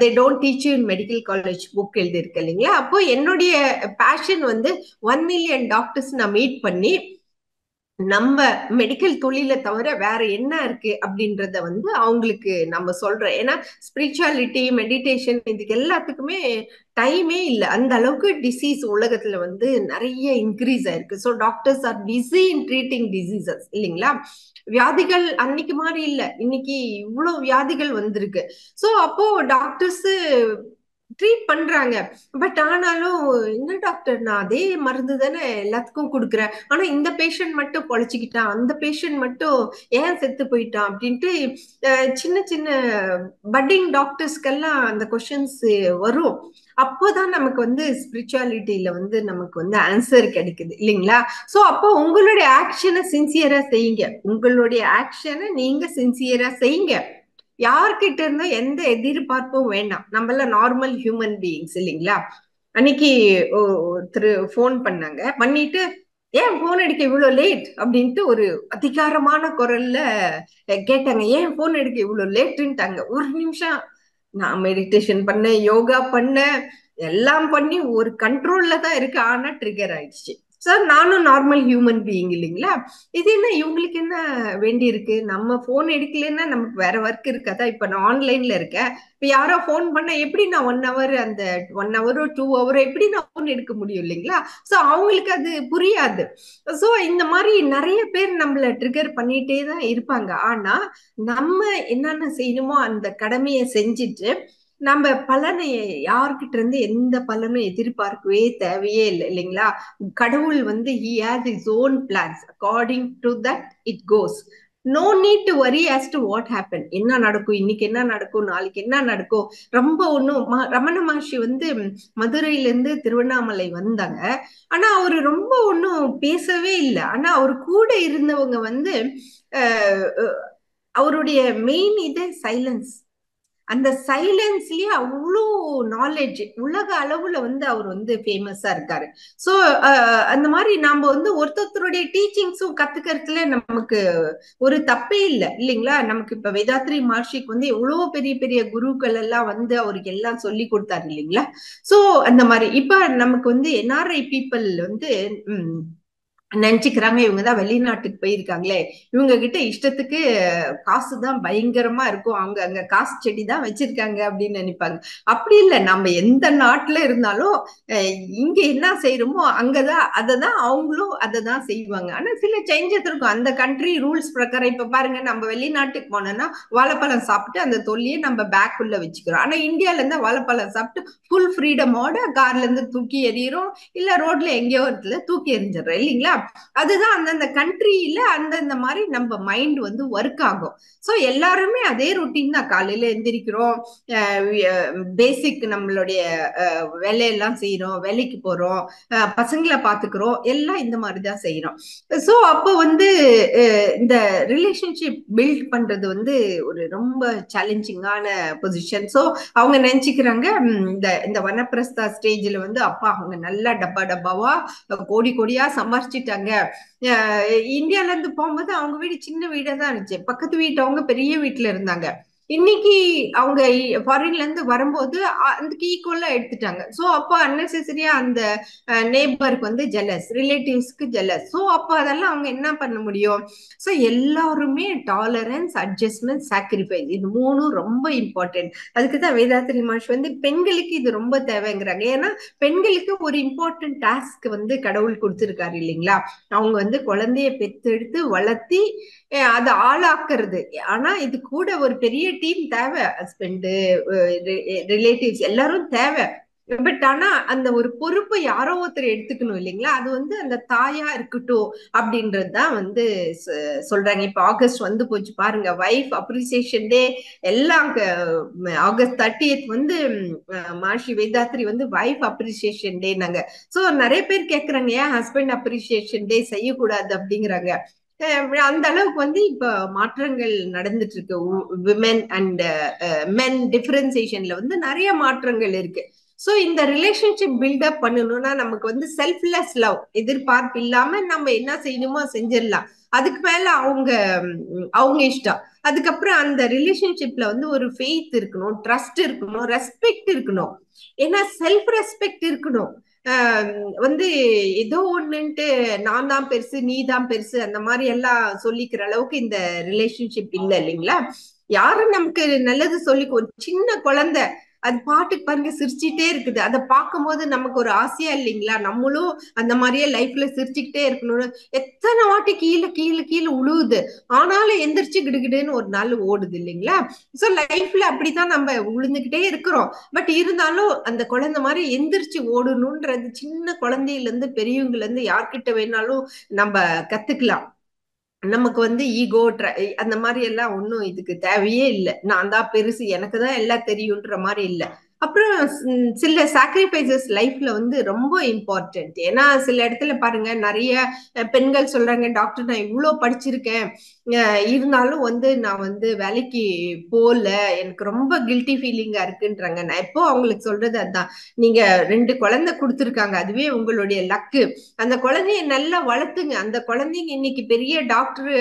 they don't teach you in medical college book எழுதியிருக்கேன் இல்லைங்களா? அப்போ என்னுடைய fashion வந்து 1 மில்லியன் டாக்டர்ஸ் நான் மீட் பண்ணி நம்ம மெடிக்கல் தொழிலை தவிர வேற என்ன இருக்கு அப்படின்றத வந்து அவங்களுக்கு நம்ம சொல்றோம். ஏன்னா ஸ்பிரிச்சுவாலிட்டி, மெடிடேஷன், இதுக்கு எல்லாத்துக்குமே டைமே இல்லை. அந்த அளவுக்கு டிசீஸ் உலகத்துல வந்து நிறைய இன்க்ரீஸ் ஆயிருக்கு. ஸோ டாக்டர்ஸ் ஆர் பிஸி இன் ட்ரீட்டிங் டிசீசஸ் இல்லைங்களா? வியாதிகள் அன்னைக்கு மாதிரி இல்லை, இன்னைக்கு இவ்வளவு வியாதிகள் வந்திருக்கு. ஸோ அப்போ டாக்டர்ஸ் ட்ரீட் பண்றாங்க. பட் ஆனாலும் என்ன டாக்டர், நான் அதே மருந்து தானே எல்லாத்துக்கும் கொடுக்குறேன், ஆனா இந்த பேஷண்ட் மட்டும் பொழைச்சிக்கிட்டான், அந்த பேஷண்ட் மட்டும் ஏன் செத்து போயிட்டான் அப்படின்ட்டு சின்ன சின்ன பட்டிங் டாக்டர்ஸ்க்கெல்லாம் அந்த கொஸ்டின்ஸ் வரும். அப்போதான் நமக்கு வந்து ஸ்பிரிச்சுவாலிட்டியில வந்து நமக்கு வந்து ஆன்சர் கிடைக்குது இல்லைங்களா? சோ அப்போ உங்களுடைய ஆக்ஷனை சின்சியரா செய்யுங்க. உங்களுடைய ஆக்ஷனை நீங்க சின்சியரா செய்யுங்க. யார்கிட்ட இருந்தும் எந்த எதிர்பார்ப்பும் வேண்டாம். நம்மள நார்மல் ஹியூமன் பீயிங்ஸ் இல்லைங்களா? அன்னைக்கு ஒருத்தர் போன் பண்ணாங்க, பண்ணிட்டு ஏன் போன் எடுக்க இவ்வளவு லேட் அப்படின்ட்டு ஒரு அதிகாரமான குரல்ல கேட்டாங்க. ஏன் போன் எடுக்க இவ்வளவு லேட்டுன்ட்டாங்க. ஒரு நிமிஷம் நான் மெடிடேஷன் பண்ணேன், யோகா பண்ணேன், எல்லாம் பண்ணி ஒரு கண்ட்ரோல்ல தான் இருக்கு, ஆனா ட்ரிகர் ஆயிடுச்சு. சார் நானும் நார்மல் ஹியூமன் பீயிங் இல்லைங்களா? இது என்ன இவங்களுக்கு என்ன வேண்டி இருக்கு? நம்ம போன் எடுக்கலன்னா நமக்கு வேற ஒர்க் இருக்காதா? இப்ப நான் ஆன்லைன்ல இருக்கேன், இப்ப யாரோ போன் பண்ண எப்படி நான் 1 ஹவர், அந்த 1 ஹவரோ 2 ஹவரோ எப்படி நான் போன் எடுக்க முடியும் இல்லைங்களா? சோ அவங்களுக்கு அது புரியாது. சோ இந்த மாதிரி நிறைய பேர் நம்மள ட்ரிகர் பண்ணிட்டே தான் இருப்பாங்க. ஆனா நம்ம என்னென்ன செய்யணுமோ அந்த கடமையை செஞ்சுட்டு நம்ம பலனை யார்கிட்ட இருந்து எந்த பலனும் எதிர்பார்க்கவே தேவையே இல்லை இல்லைங்களா? கடவுள் வந்து he has his own plans, according to that it goes. No need to worry as to what happened. என்ன நடக்கும், இன்னைக்கு என்ன நடக்கும், நாளைக்கு என்ன நடக்கும். ரொம்ப ஒன்றும் ரமண மகர்ஷி வந்து மதுரையில இருந்து திருவண்ணாமலை வந்தாங்க. ஆனா அவரு ரொம்ப ஒன்றும் பேசவே இல்லை. ஆனா அவரு கூட இருந்தவங்க வந்து அவருடைய மெயின் இது சைலன்ஸ். அந்த சைலன்ஸ்லயே அவ்வளோ நாலேஜ், உலக அளவுல வந்து அவர் வந்து ஃபேமஸா இருக்காரு. ஸோ அந்த மாதிரி நாம வந்து ஒருத்தருடைய டீச்சிங்ஸும் கத்துக்கிறதுல நமக்கு ஒரு தப்பே இல்லை இல்லைங்களா? நமக்கு இப்ப வேதாத்ரி மகர்ஷிக்கு வந்து எவ்வளவு பெரிய பெரிய குருக்கள் எல்லாம் வந்து அவருக்கு எல்லாம் சொல்லி கொடுத்தாரு இல்லைங்களா? ஸோ அந்த மாதிரி இப்ப நமக்கு வந்து என்ஆர்ஐ பீப்புள் வந்து நினைச்சுக்கிறாங்க இவங்கதான் வெளிநாட்டுக்கு போயிருக்காங்களே, இவங்க கிட்ட இஷ்டத்துக்கு காசுதான் பயங்கரமா இருக்கும், அவங்க அங்க காசு செடி தான் வச்சிருக்காங்க அப்படின்னு நினைப்பாங்க. அப்படி இல்லை, நம்ம எந்த நாட்டுல இருந்தாலும் இங்க என்ன செய்யறோமோ அங்கதான் அததான் அவங்களும் அததான் செய்வாங்க. ஆனா சில சேஞ்சஸ் இருக்கும் அந்த கண்ட்ரி ரூல்ஸ் பிரகாரம். இப்ப பாருங்க, நம்ம வெளிநாட்டுக்கு போனோம்னா வாழைப்பழம் சாப்பிட்டு அந்த தொல்லியை நம்ம பேக்குள்ள வச்சுக்கிறோம். ஆனா இந்தியால இருந்து வாழைப்பழம் சாப்பிட்டு ஃபுல் ஃப்ரீடமோட கார்ல இருந்து தூக்கி எறிகிறோம், இல்ல ரோட்ல எங்கேயோ இடத்துல தூக்கி எறிஞ்சிடறோம் இல்லைங்களா? அதுதான் அந்தந்த கண்ட்ரியில அந்தந்த மாதிரி நம்ம மைண்ட் வந்து ஒர்க் ஆகும். ஸோ எல்லாருமே அதே ரொட்டீன் தான். காலையில எந்திரிக்கிறோம், பேசிக் நம்மளுடைய வேலையெல்லாம் செய்யறோம், வேலைக்கு போறோம், பசங்களை பாத்துக்கிறோம், எல்லாம் இந்த மாதிரிதான் செய்யறோம். ஸோ அப்போ வந்து இந்த ரிலேஷன்ஷிப் பில்ட் பண்றது வந்து ஒரு ரொம்ப சேலஞ்சிங்கான பொசிஷன். ஸோ அவங்க நினைச்சுக்கிறாங்க இந்த இந்த வனப்பிரஸ்தா ஸ்டேஜ்ல வந்து அப்பா அவங்க நல்லா டப்பா டப்பாவா கோடி கோடியா சம்பாரிச்சிட்டாங்க. இந்தியால இருந்து போகும்போது அவங்க வீடு சின்ன வீடா தான் இருந்துச்சு, பக்கத்து வீட்டு அவங்க பெரிய வீட்டுல இருந்தாங்க. இன்னைக்கு அவங்க ஃபாரின்ல இருந்து வரும்போது அதுக்கு ஈக்குவலா எடுத்துட்டாங்க. சோ அப்போ அன்னெசரியா அந்த நேபருக்கு வந்து ஜெலஸ், ரிலேட்டிவ்ஸ்க்கு ஜெலஸ். சோ அப்போ அதெல்லாம் அவங்க என்ன பண்ண முடியும்? சோ எல்லாருமே டாலரன்ஸ், அட்ஜஸ்ட்மெண்ட், சாக்ரிஃபைஸ், இது மூணும் ரொம்ப இம்பார்ட்டன்ட். அதுக்குதான் வேதாத்ரி மாஷ் வந்து பெண்களுக்கு இது ரொம்ப தேவைங்கிறாங்க. ஏன்னா பெண்களுக்கு ஒரு இம்பார்ட்டன்ட் டாஸ்க் வந்து கடவுள் கொடுத்திருக்காரு இல்லைங்களா? அவங்க வந்து குழந்தைய பெத்தெடுத்து வளர்த்தி அதை ஆளாக்குறது. ஆனா இது கூட ஒரு பெரிய டீம் தேவை. ஹஸ்பண்ட், ரிலேட்டிவ்ஸ் எல்லாரும் தேவை. பட் ஆனா அந்த ஒரு பொறுப்பை யாரோ ஒருத்தர் எடுத்துக்கணும் இல்லைங்களா? அது வந்து அந்த தாயா இருக்கட்டும் அப்படின்றதுதான் வந்து சொல்றாங்க. இப்ப ஆகஸ்ட் வந்து போச்சு பாருங்க, வைஃப் அப்ரிசியேஷன் டே எல்லாம். ஆகஸ்ட் 30th வந்து மாஷி வேதாத்ரி வந்து வைஃப் அப்ரிசியேஷன் டே நாங்க. சோ நிறைய பேர் கேக்குறாங்க, ஏன் ஹஸ்பண்ட் அப்ரிசியேஷன் டே செய்யக்கூடாது அப்படிங்கிறாங்க. அந்த அளவுக்கு வந்து இப்ப மாற்றங்கள் நடந்துட்டு இருக்கு. விமென் அண்ட் மென் டிஃபரன்சியேஷன்ல வந்து நிறைய மாற்றங்கள் இருக்கு. சோ இந்த ரிலேஷன்ஷிப் பில்டப் பண்ணணும்னா நமக்கு வந்து செல்ஃப்லெஸ் லவ், எதிர்பார்ப்பு இல்லாம நம்ம என்ன செய்யணுமோ செஞ்சிடலாம். அதுக்கு மேல அவங்க இஷ்டம். அதுக்கப்புறம் அந்த ரிலேஷன்ஷிப்ல வந்து ஒரு ஃபெய்த் இருக்கணும், ட்ரஸ்ட் இருக்கணும், ரெஸ்பெக்ட் இருக்கணும். ஏன்னா செல்ஃப் ரெஸ்பெக்ட் இருக்கணும். வந்து ஏதோ ஒண்ணுன்ட்டு நான் தான் பெருசு, நீ தான் பெருசு, அந்த மாதிரி எல்லாம் சொல்லிக்கிற அளவுக்கு இந்த ரிலேஷன்ஷிப் இல்ல இல்லைங்களா? யாரும் நமக்கு நல்லது சொல்லி, ஒரு சின்ன குழந்தை அது பாட்டுக்கு பாருங்க சிரிச்சுட்டே இருக்குது. அதை பார்க்கும்போது நமக்கு ஒரு ஆசையா இல்லைங்களா? நம்மளும் அந்த மாதிரியே லைஃப்ல சிரிச்சுக்கிட்டே இருக்கணும்னு. எத்தனை வாட்டி கீழே கீழே கீழே உழுவுது, ஆனாலும் எந்திரிச்சு கிடுகிடுன்னு ஒரு நாள் ஓடுது இல்லைங்களா? சோ லைஃப்ல அப்படித்தான் நம்ம உழுந்துகிட்டே இருக்கிறோம். பட் இருந்தாலும் அந்த குழந்தை மாதிரி எந்திரிச்சு ஓடணும்ன்றது சின்ன குழந்தையில இருந்து பெரியவங்கல இருந்து யார்கிட்ட வேணாலும் நம்ம கத்துக்கலாம். நமக்கு வந்து ஈகோ அந்த மாதிரி எல்லாம் ஒன்றும் இதுக்கு தேவையே இல்லை. நான் தான் பெருசு, எனக்கு தான் எல்லாம் தெரியுன்ற மாதிரி இல்லை. அப்புறம் சில சாக்ரிஃபைசஸ் லைஃப்ல வந்து ரொம்ப இம்பார்ட்டன்ட். ஏன்னா சில இடத்துல பாருங்க, நிறைய பெண்கள் சொல்றாங்க, டாக்டர் நான் இவ்வளவு படிச்சிருக்கேன், இருந்தாலும் வந்து நான் வந்து வேலைக்கு போல, எனக்கு ரொம்ப கில்ட்டி ஃபீலிங்கா இருக்குன்றாங்க. நான் எப்போ அவங்களுக்கு சொல்றது அதுதான், நீங்க 2 குழந்தை கொடுத்துருக்காங்க, அதுவே உங்களுடைய லக்கு. அந்த குழந்தைய நல்லா வளர்த்துங்க. அந்த குழந்தைங்க இன்னைக்கு பெரிய டாக்டர்,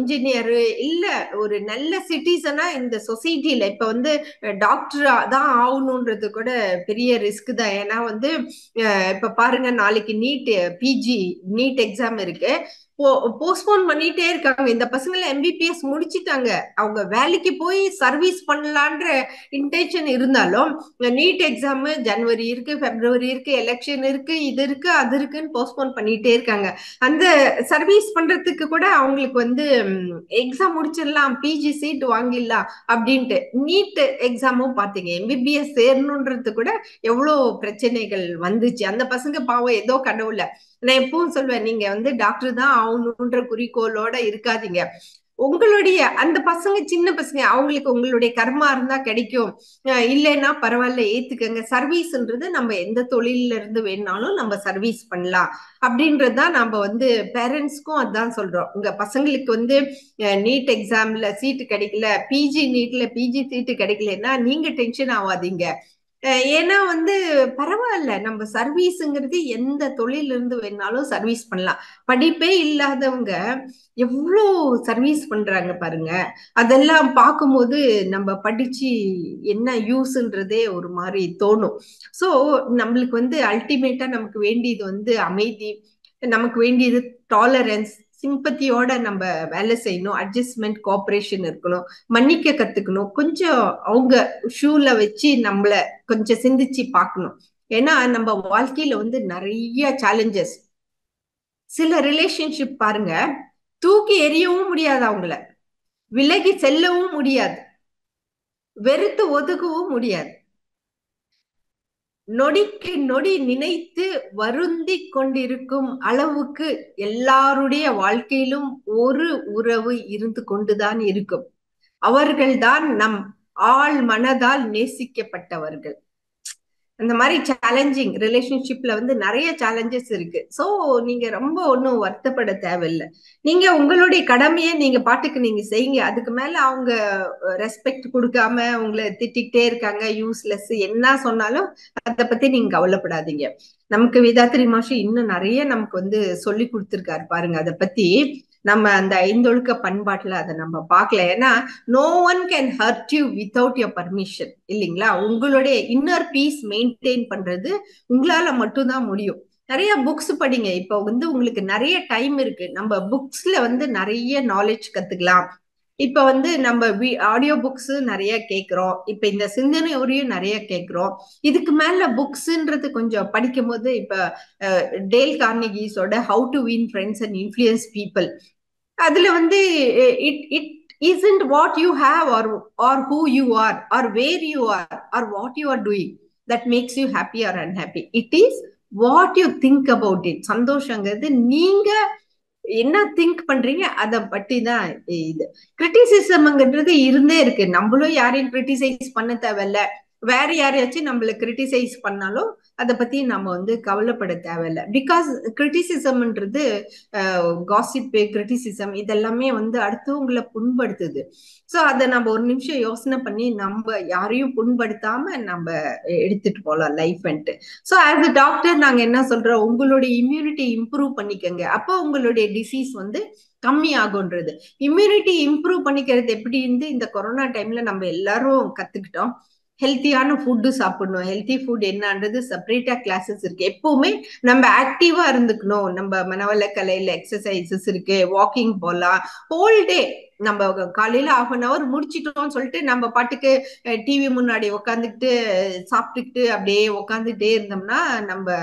இன்ஜினியர், இல்ல ஒரு நல்ல சிட்டிசனா இந்த சொசைட்டில இப்ப வந்து டாக்டர் தான் ஆகணும்ன்றது கூட பெரிய ரிஸ்க் தான். ஏன்னா வந்து இப்ப பாருங்க, நாளைக்கு பிஜி நீட் எக்ஸாம் இருக்கு, போஸ்ட்போன் பண்ணிட்டே இருக்காங்க. இந்த பசங்க எம்பிபிஎஸ் முடிச்சிட்டாங்க, அவங்க வேலைக்கு போய் சர்வீஸ் பண்ணலான்ற இன்டென்ஷன் இருந்தாலும் நீட் எக்ஸாம் ஜனவரி இருக்கு, பிப்ரவரி இருக்கு, எலெக்ஷன் இருக்கு, இது இருக்கு, அது இருக்குன்னு போஸ்ட்போன் பண்ணிட்டே இருக்காங்க. அந்த சர்வீஸ் பண்றதுக்கு கூட அவங்களுக்கு வந்து எக்ஸாம் முடிச்சிடலாம், பிஜி சீட் வாங்கிடலாம் அப்படின்ட்டு நீட் எக்ஸாமும் பாத்தீங்க, எம்பிபிஎஸ் சேரணுன்றது கூட எவ்வளவு பிரச்சனைகள் வந்துச்சு. அந்த பசங்க பாவம் ஏதோ கடவுள, நான் எப்பவும் சொல்வேன், நீங்க வந்து டாக்டர் தான் ஆகணுன்ற குறிக்கோளோட இருக்காதீங்க. உங்களுடைய அந்த பசங்க சின்ன பசங்க, அவங்களுக்கு உங்களுடைய கர்மா இருந்தா கிடைக்கும், இல்லைன்னா பரவாயில்ல ஏத்துக்கங்க. சர்வீஸ்ன்றது நம்ம எந்த தொழில இருந்து வேணாலும் நம்ம சர்வீஸ் பண்ணலாம் அப்படின்றதுதான் நம்ம வந்து பேரண்ட்ஸ்க்கும் அதான் சொல்றோம். உங்க பசங்களுக்கு வந்து நீட் எக்ஸாம்ல சீட்டு கிடைக்கல, பிஜி நீட்ல பிஜி சீட்டு கிடைக்கலன்னா நீங்க டென்ஷன் ஆகாதீங்க. ஏன்னா வந்து பரவாயில்ல, நம்ம சர்வீஸ்ங்கிறது எந்த தொழில இருந்து வேணாலும் சர்வீஸ் பண்ணலாம். படிப்பே இல்லாதவங்க எவ்வளோ சர்வீஸ் பண்றாங்க பாருங்க. அதெல்லாம் பார்க்கும்போது நம்ம படிச்சு என்ன யூஸ்ன்றதே ஒரு மாதிரி தோணும். சோ நம்மளுக்கு வந்து அல்டிமேட்டா நமக்கு வேண்டியது வந்து அமைதி, நமக்கு வேண்டியது டாலரன்ஸ், சிம்பத்தியோட நம்ம வேலை செய்யணும், அட்ஜஸ்ட்மெண்ட், கோஆபரேஷன் இருக்கணும், மன்னிக்க கத்துக்கணும், கொஞ்சம் அவங்க ஷூல வச்சு நம்மள கொஞ்சம் சிந்திச்சு பார்க்கணும். ஏன்னா நம்ம வாழ்க்கையில வந்து நிறைய சேலஞ்சஸ். சில ரிலேஷன்ஷிப் பாருங்க, தூக்கி எறியவும் முடியாது, அவங்கள விலகி செல்லவும் முடியாது, வெறுத்து ஒதுக்கவும் முடியாது. நொடிக்கு நொடி நினைத்து வருந்தி கொண்டிருக்கும் அளவுக்கு எல்லாருடைய வாழ்க்கையிலும் ஒரு உறவு இருந்து கொண்டுதான் இருக்கும். அவர்கள்தான் நம் ஆள் மனதால் நேசிக்கப்பட்டவர்கள். அந்த மாதிரி சேலஞ்சிங் ரிலேஷன்ஷிப்ல வந்து நிறைய சேலஞ்சஸ் இருக்கு. சோ நீங்க ரொம்ப ஒன்றும் வருத்தப்பட தேவையில்லை. நீங்க உங்களுடைய கடமையை நீங்க பாட்டுக்கு நீங்க செய்யுங்க. அதுக்கு மேல அவங்க ரெஸ்பெக்ட் கொடுக்காம உங்களை திட்டிகிட்டே இருக்காங்க, யூஸ்லெஸ் என்ன சொன்னாலும் அதை பத்தி நீங்க கவலைப்படாதீங்க. நமக்கு வேதாத்ரி மாஷி இன்னும் நிறைய நமக்கு வந்து சொல்லி கொடுத்துருக்காரு பாருங்க அதை பத்தி. நம்ம அந்த ஐந்தொழுக்க பண்பாட்டுல அதை நம்ம பார்க்கல. ஏன்னா no one can hurt you without your permission, இல்லைங்களா? உங்களுடைய இன்னர் பீஸ் மெயின்டைன் பண்றது உங்களால மட்டும்தான் முடியும். நிறைய புக்ஸ் படிங்க. இப்ப வந்து உங்களுக்கு நிறைய டைம் இருக்கு, நம்ம புக்ஸ்ல வந்து நிறைய நாலேஜ் கத்துக்கலாம். இப்ப வந்து நம்ம ஆடியோ புக்ஸ் நிறைய கேட்கிறோம், இப்ப இந்த சிந்தனை உரையும் நிறைய கேட்கிறோம். இதுக்கு மேல புக்ஸ்ன்றது கொஞ்சம் படிக்கும் போது இப்ப டேல் கார்னிகிஸோட how to win friends and influence people, அதுல வந்து it it isn't what you have or who you are or where you are or what you are doing that makes you happy or unhappy. It is what you think about it. சந்தோஷங்கிறது நீங்க என்ன think பண்றீங்க அதை பத்தி தான். இது கிரிட்டிசிசம்ங்கிறது இருந்தே இருக்கு. நம்மளும் யாரையும் கிரிட்டிசைஸ் பண்ண தேவையில்ல, வேற யாரையாச்சும் நம்மள கிரிட்டிசைஸ் பண்ணாலும் அதை பத்தி நம்ம வந்து கவலைப்பட தேவையில்ல. பிகாஸ் கிரிட்டிசிசம்ன்றது காசிப், கிரிட்டிசிசம் இதெல்லாமே வந்து அடுத்தவங்களை புண்படுத்துது. ஸோ அதை நம்ம ஒரு நிமிஷம் யோசனை பண்ணி நம்ம யாரையும் புண்படுத்தாம நம்ம எடுத்துட்டு போகலாம் லைஃப்ன்ட்டு. ஸோ ஆஸ் அ டாக்டர் நாங்க என்ன சொல்றோம், உங்களுடைய இம்யூனிட்டி இம்ப்ரூவ் பண்ணிக்கங்க, அப்போ உங்களுடைய டிசீஸ் வந்து கம்மி ஆகும்ன்றது. இம்யூனிட்டி இம்ப்ரூவ் பண்ணிக்கிறது எப்படி இருந்து இந்த கொரோனா டைம்ல நம்ம எல்லாரும் கத்துக்கிட்டோம். ஹெல்த்தியான ஃபுட்டு சாப்பிடணும். ஹெல்த்தி ஃபுட் என்னன்றது செப்பரேட்டா கிளாஸஸ் இருக்கு. எப்பவுமே நம்ம ஆக்டிவா இருந்துக்கணும். நம்ம மனவள கலையில எக்ஸசைசஸ் இருக்கு, வாக்கிங் போகலாம். ஹோல் டே நம்ம காலையில 1/2 hour முடிச்சிட்டோம்னு சொல்லிட்டு நம்ம பாட்டுக்கு டிவி முன்னாடி உட்காந்துக்கிட்டு சாப்பிட்டுக்கிட்டு அப்படியே உட்காந்துட்டே இருந்தோம்னா நம்ம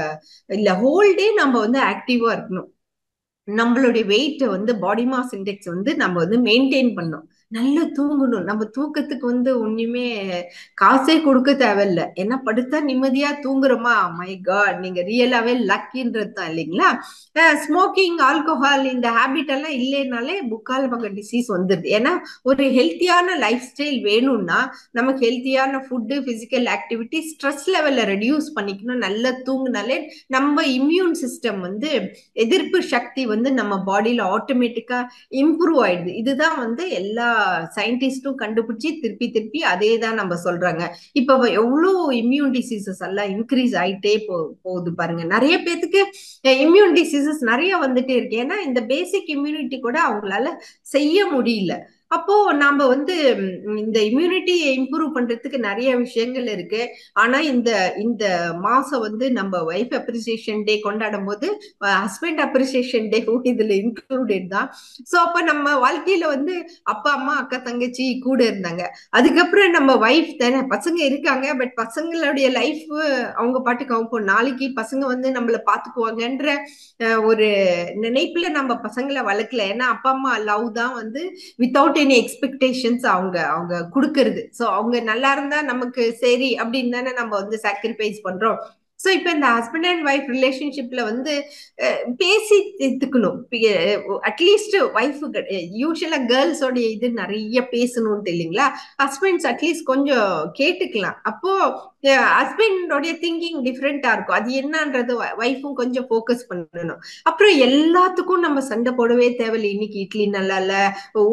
இல்ல, ஹோல் டே நம்ம வந்து ஆக்டிவா இருக்கணும். நம்மளுடைய வெயிட் வந்து பாடி மாஸ் இண்டெக்ஸ் வந்து நம்ம வந்து மெயின்டைன் பண்ணணும். நல்லா தூங்கணும். நம்ம தூக்கத்துக்கு வந்து ஒண்ணுமே காசே கொடுக்க தேவையில்ல. ஏன்னா படுத்தா நிம்மதியா தூங்குறோமா, மை காட், நீங்க ரியலாவே லக்கின்றது தான், இல்லைங்களா? ஸ்மோக்கிங், ஆல்கோஹால் இந்த ஹேபிட் எல்லாம் இல்லைனாலே முக்கால் பக்க டிசீஸ் வந்துடுது. ஏன்னா ஒரு ஹெல்த்தியான லைஃப் ஸ்டைல் வேணும்னா நமக்கு ஹெல்த்தியான ஃபுட்டு, பிசிக்கல் ஆக்டிவிட்டி, ஸ்ட்ரெஸ் லெவலை ரெடியூஸ் பண்ணிக்கணும். நல்லா தூங்குனாலே நம்ம இம்யூன் சிஸ்டம் வந்து எதிர்ப்பு சக்தி வந்து நம்ம பாடியில ஆட்டோமேட்டிக்கா இம்ப்ரூவ் ஆயிடுது. இதுதான் வந்து எல்லா சயின்டிஸ்டும் கண்டுபிடிச்சி திருப்பி திருப்பி அதே தான் நம்ம சொல்றாங்க. இப்ப எவ்வளவு இம்யூன் டிசீசஸ் எல்லாம் இன்க்ரீஸ் ஆயிட்டே போகுது பாருங்க. நிறைய பேத்துக்கு இம்யூன் டிசீசஸ் நிறைய வந்துட்டே இருக்கு. ஏன்னா இந்த பேசிக் இம்யூனிட்டி கூட அவங்களால செய்ய முடியல. அப்போ நாம வந்து இந்த இம்யூனிட்டியை இம்ப்ரூவ் பண்றதுக்கு நிறைய விஷயங்கள் இருக்கு. ஆனா இந்த இந்த மாசம் வந்து நம்ம வைஃப் அப்ரிசியேஷன் டே கொண்டாடும் போது ஹஸ்பண்ட் அப்ரிசியேஷன் டே இதுல இன்க்ளூடட் தான். சோ அப்ப நம்ம வாழ்க்கையில வந்து அப்பா அம்மா அக்கா தங்கச்சி கூட இருந்தாங்க, அதுக்கப்புறம் நம்ம வைஃப் தானே, பசங்க இருக்காங்க, பட் பசங்களுடைய லைஃப் அவங்க பாட்டுக்கு அவங்க நாளைக்கு பசங்க வந்து நம்மள பாத்துக்குவாங்கன்ற ஒரு நினைப்புல நம்ம பசங்களை வளர்க்கல. ஏன்னா அப்பா அம்மா லவ் தான் வந்து வித்தவுட் எனி எக்ஸ்பெக்டேஷன்ஸ் அவங்க அவங்க கொடுக்கறது. ஸோ அவங்க நல்லா இருந்தா நமக்கு சரி அப்படின்னு தானே நம்ம வந்து சாக்ரிஃபைஸ் பண்றோம். ஸோ இப்போ இந்த ஹஸ்பண்ட் அண்ட் ஒய்ஃப் ரிலேஷன்ஷிப்ல வந்து பேசி தீர்த்துக்கணும். அட்லீஸ்ட் ஒய்ஃப், யூஸ்வலா கேர்ள்ஸோடைய இது நிறைய பேசணும்ட்டு இல்லைங்களா? ஹஸ்பண்ட்ஸ் அட்லீஸ்ட் கொஞ்சம் கேட்டுக்கலாம். அப்போ ஹஸ்பண்டோடைய திங்கிங் டிஃப்ரெண்டா இருக்கும். அது என்னன்றது ஒய்ஃபும் கொஞ்சம் ஃபோக்கஸ் பண்ணணும். அப்புறம் எல்லாத்துக்கும் நம்ம சண்டை போடவே தேவையில்லை. இன்னைக்கு இட்லி நல்லா இல்ல,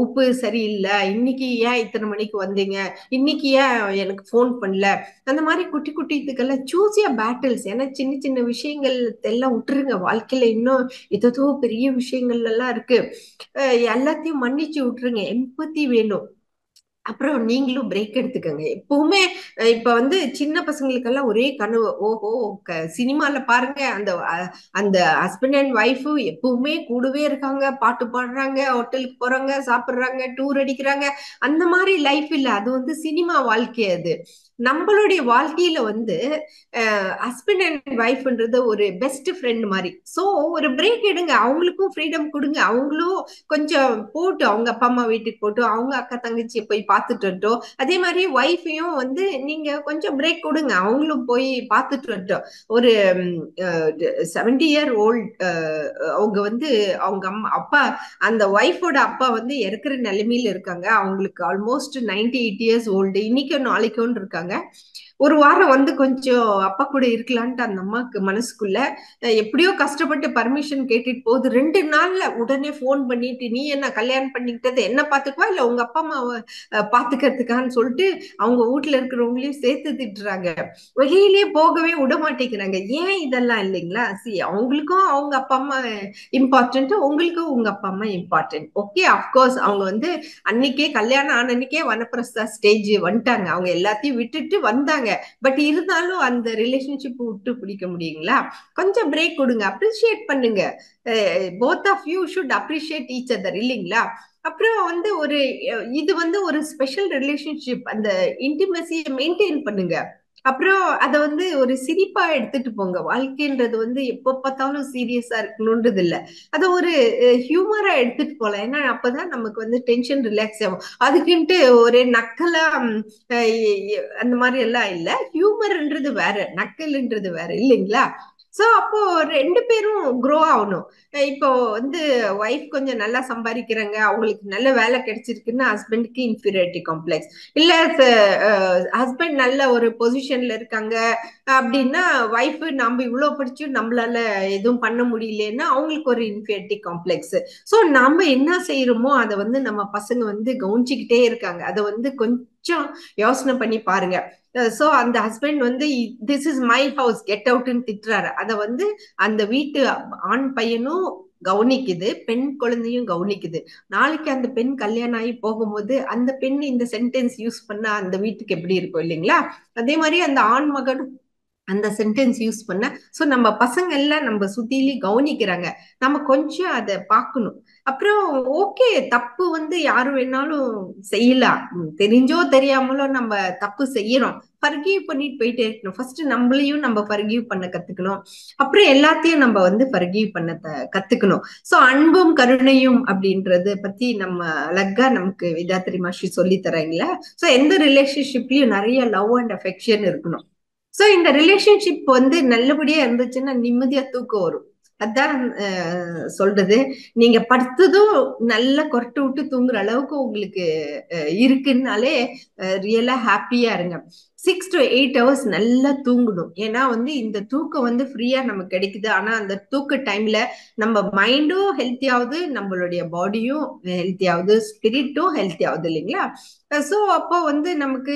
உப்பு சரியில்லை, இன்னைக்கு ஏன் இத்தனை மணிக்கு வந்தீங்க, இன்னைக்கு ஏன் எனக்கு ஃபோன் பண்ணல, அந்த மாதிரி குட்டி குட்டி இதுக்கெல்லாம் சூஸ் யுவர் பேட்டில்ஸ். ஏன்னா சின்ன சின்ன விஷயங்கள் எல்லாம் விட்டுருங்க. வாழ்க்கையில இன்னும் ஏதோ பெரிய விஷயங்கள் எல்லாம் இருக்கு. எல்லாத்தையும் மன்னிச்சு விட்டுருங்க. எம்பத்தி வேணும். அப்புறம் நீங்களும் பிரேக் எடுத்துக்கங்க எப்பவுமே. இப்ப வந்து சின்ன பசங்களுக்கெல்லாம் ஒரே கனவு, ஓஹோ சினிமால பாருங்க அந்த அந்த ஹஸ்பண்ட் அண்ட் ஒய்ஃபு எப்பவுமே கூடவே இருக்காங்க, பாட்டு பாடுறாங்க, ஹோட்டலுக்கு போறாங்க, சாப்பிடுறாங்க, டூர் அடிக்கிறாங்க. அந்த மாதிரி லைஃப் இல்ல, அது வந்து சினிமா வாழ்க்கை. அது நம்மளுடைய வாழ்க்கையில வந்து ஹஸ்பண்ட் அண்ட் ஒய்ஃப்ன்றது ஒரு பெஸ்ட் ஃப்ரெண்ட் மாதிரி. சோ ஒரு பிரேக் எடுங்க, அவங்களுக்கும் ஃப்ரீடம் கொடுங்க. அவங்களும் கொஞ்சம் போட்டு அவங்க அப்பா அம்மா வீட்டுக்கு போட்டு அவங்க அக்கா தங்கச்சியை போய் பார்த்துட்டு வரட்டும். அதே மாதிரி ஒய்ஃபையும் வந்து நீங்க கொஞ்சம் பிரேக் கொடுங்க, அவங்களும் போய் பார்த்துட்டு வரட்டும். ஒரு 70-year-old அவங்க வந்து அவங்க அம்மா அப்பா, அந்த ஒய்ஃபோட அப்பா வந்து இறக்குற நிலைமையில இருக்காங்க. அவங்களுக்கு ஆல்மோஸ்ட் 98 years old, இன்னைக்கும் நாளைக்கும் இருக்காங்க. ஒரு வாரம் வந்து கொஞ்சம் அப்பா கூட இருக்கலான்ட்டு அந்த அம்மாக்கு மனசுக்குள்ள எப்படியோ கஷ்டப்பட்டு பர்மிஷன் கேட்டுட்டு போகுது. 2 நாள்ல உடனே போன் பண்ணிட்டு, நீ என்ன கல்யாணம் பண்ணிக்கிட்டது என்ன பாத்துக்குவா இல்ல உங்க அப்பா அம்மாவை பாத்துக்கிறதுக்கான்னு சொல்லிட்டு அவங்க வீட்டுல இருக்கிறவங்களையும் சேர்த்து திட்டுறாங்க. வெளியிலேயே போகவே விட மாட்டேங்கிறாங்க. ஏன் இதெல்லாம் இல்லைங்களா? அவங்களுக்கும் அவங்க அப்பா அம்மா இம்பார்ட்டன்ட், உங்களுக்கும் உங்க அப்பா அம்மா இம்பார்ட்டன்ட். ஓகே, அப்கோர்ஸ் அவங்க வந்து அன்னைக்கே கல்யாணம் ஆன அன்னைக்கே வனப்பிரஸ்தா ஸ்டேஜ் வந்துட்டாங்க. அவங்க எல்லாத்தையும் விட்டுட்டு வந்தாங்க. பட் இருந்தாலும் அந்த ரிலேஷன்ஷிப் விட்டு பிடிக்க முடியுங்களா? கொஞ்சம் பிரேக் கொடுங்க, அப்ரிஷியேட் பண்ணுங்க. Both of you should appreciate each other, இல்லைங்களா? அப்புறம் வந்து இது வந்து ஒரு ஸ்பெஷல் ரிலேஷன்ஷிப். அந்த இன்டிமசியை மெயின்டைன் பண்ணுங்க. அப்புறம் அதை வந்து ஒரு சிரிப்பா எடுத்துட்டு போங்க. வாழ்க்கைன்றது வந்து எப்ப பார்த்தாலும் சீரியஸா இருக்கணும்ன்றது இல்ல. அதை ஒரு ஹியூமரா எடுத்துட்டு போலாம். ஏன்னா அப்பதான் நமக்கு வந்து டென்ஷன் ரிலாக்ஸ் ஆகும். அதுக்குன்ட்டு ஒரே நக்கலா அந்த மாதிரி எல்லாம் இல்ல. ஹியூமர்ன்றது வேற, நக்கல்ன்றது வேற, இல்லைங்களா? சோ அப்போ 2 பேரும் க்ரோ ஆகணும். இப்போ வந்து ஒய்ஃப் கொஞ்சம் நல்லா சம்பாதிக்கிறாங்க, அவங்களுக்கு நல்ல வேலை கிடைச்சிருக்குன்னா ஹஸ்பண்டுக்கு இன்ஃபீரியாரிட்டி காம்ப்ளெக்ஸ். இல்ல ஹஸ்பண்ட் நல்ல ஒரு பொசிஷன்ல இருக்காங்க அப்படின்னா ஒய்ஃப் நம்ம இவ்வளவு படிச்சும் நம்மளால எதுவும் பண்ண முடியலன்னா அவங்களுக்கு ஒரு இன்ஃபீரியாரிட்டி காம்ப்ளெக்ஸ். சோ நம்ம என்ன செய்யறோமோ அதை வந்து நம்ம பசங்க வந்து கவனிச்சுக்கிட்டே இருக்காங்க. அதை வந்து கொஞ்சம் யோசனை பண்ணி பாருங்க. சோ அந்த ஹஸ்பண்ட் வந்து this is my house, get அவுட்னு திட்டுறாரு. அதை வந்து அந்த வீட்டு ஆண் பையனும் கவனிக்குது, பெண் குழந்தையும் கவனிக்குது. நாளைக்கு அந்த பெண் கல்யாணம் ஆகி போகும்போது அந்த பெண் இந்த சென்டென்ஸ் யூஸ் பண்ணா அந்த வீட்டுக்கு எப்படி இருக்கும், இல்லைங்களா? அதே மாதிரி அந்த ஆண் மகனும் அந்த சென்டென்ஸ் யூஸ் பண்ண. சோ நம்ம பசங்க எல்லாம் நம்ம சுத்திலி கவனிக்கிறாங்க. நம்ம கொஞ்சம் அதை பார்க்கணும். அப்புறம் ஓகே, தப்பு வந்து யாரு வேணாலும் செய்யலாம். தெரிஞ்சோ தெரியாமலோ நம்ம தப்பு செய்யறோம். ஃபர்கிவ் பண்ணிட்டு போயிட்டே இருக்கணும். ஃபர்ஸ்ட் நம்மளையும் நம்ம ஃபர்கிவ் பண்ண கத்துக்கணும். அப்புறம் எல்லாத்தையும் நம்ம வந்து ஃபர்கிவ் பண்ண கத்துக்கணும். சோ அன்பும் கருணையும் அப்படின்றது பத்தி நம்ம அழகா நமக்கு வித்யாத்ரி மாஸ்டர் சொல்லி தராங்களா? சோ எந்த ரிலேஷன்ஷிப்லயும் நிறைய லவ் அண்ட் அஃபெக்ஷன் இருக்கணும். சோ இந்த ரிலேஷன்ஷிப் வந்து நல்லபடியா இருந்துச்சுன்னா நிம்மதியா தூக்கம் வரும். அதான் சொல்றது. நீங்க படுத்ததும் நல்லா கொரட்டை விட்டு தூங்குற அளவுக்கு உங்களுக்கு இருக்குன்னாலே ரியலா ஹாப்பியா இருங்க. 6 to 8 hours நல்லா தூங்கணும். ஏன்னா வந்து இந்த தூக்கம் வந்து ஃப்ரீயா நமக்கு கிடைக்குது. ஆனா அந்த தூக்க டைம்ல நம்ம மைண்டும் ஹெல்த்தி ஆகுது, நம்மளுடைய பாடியும் ஹெல்த்தி ஆகுது, ஸ்பிரிட்டும் ஹெல்த்தி ஆகுது, இல்லைங்களா? சோ அப்போ வந்து நமக்கு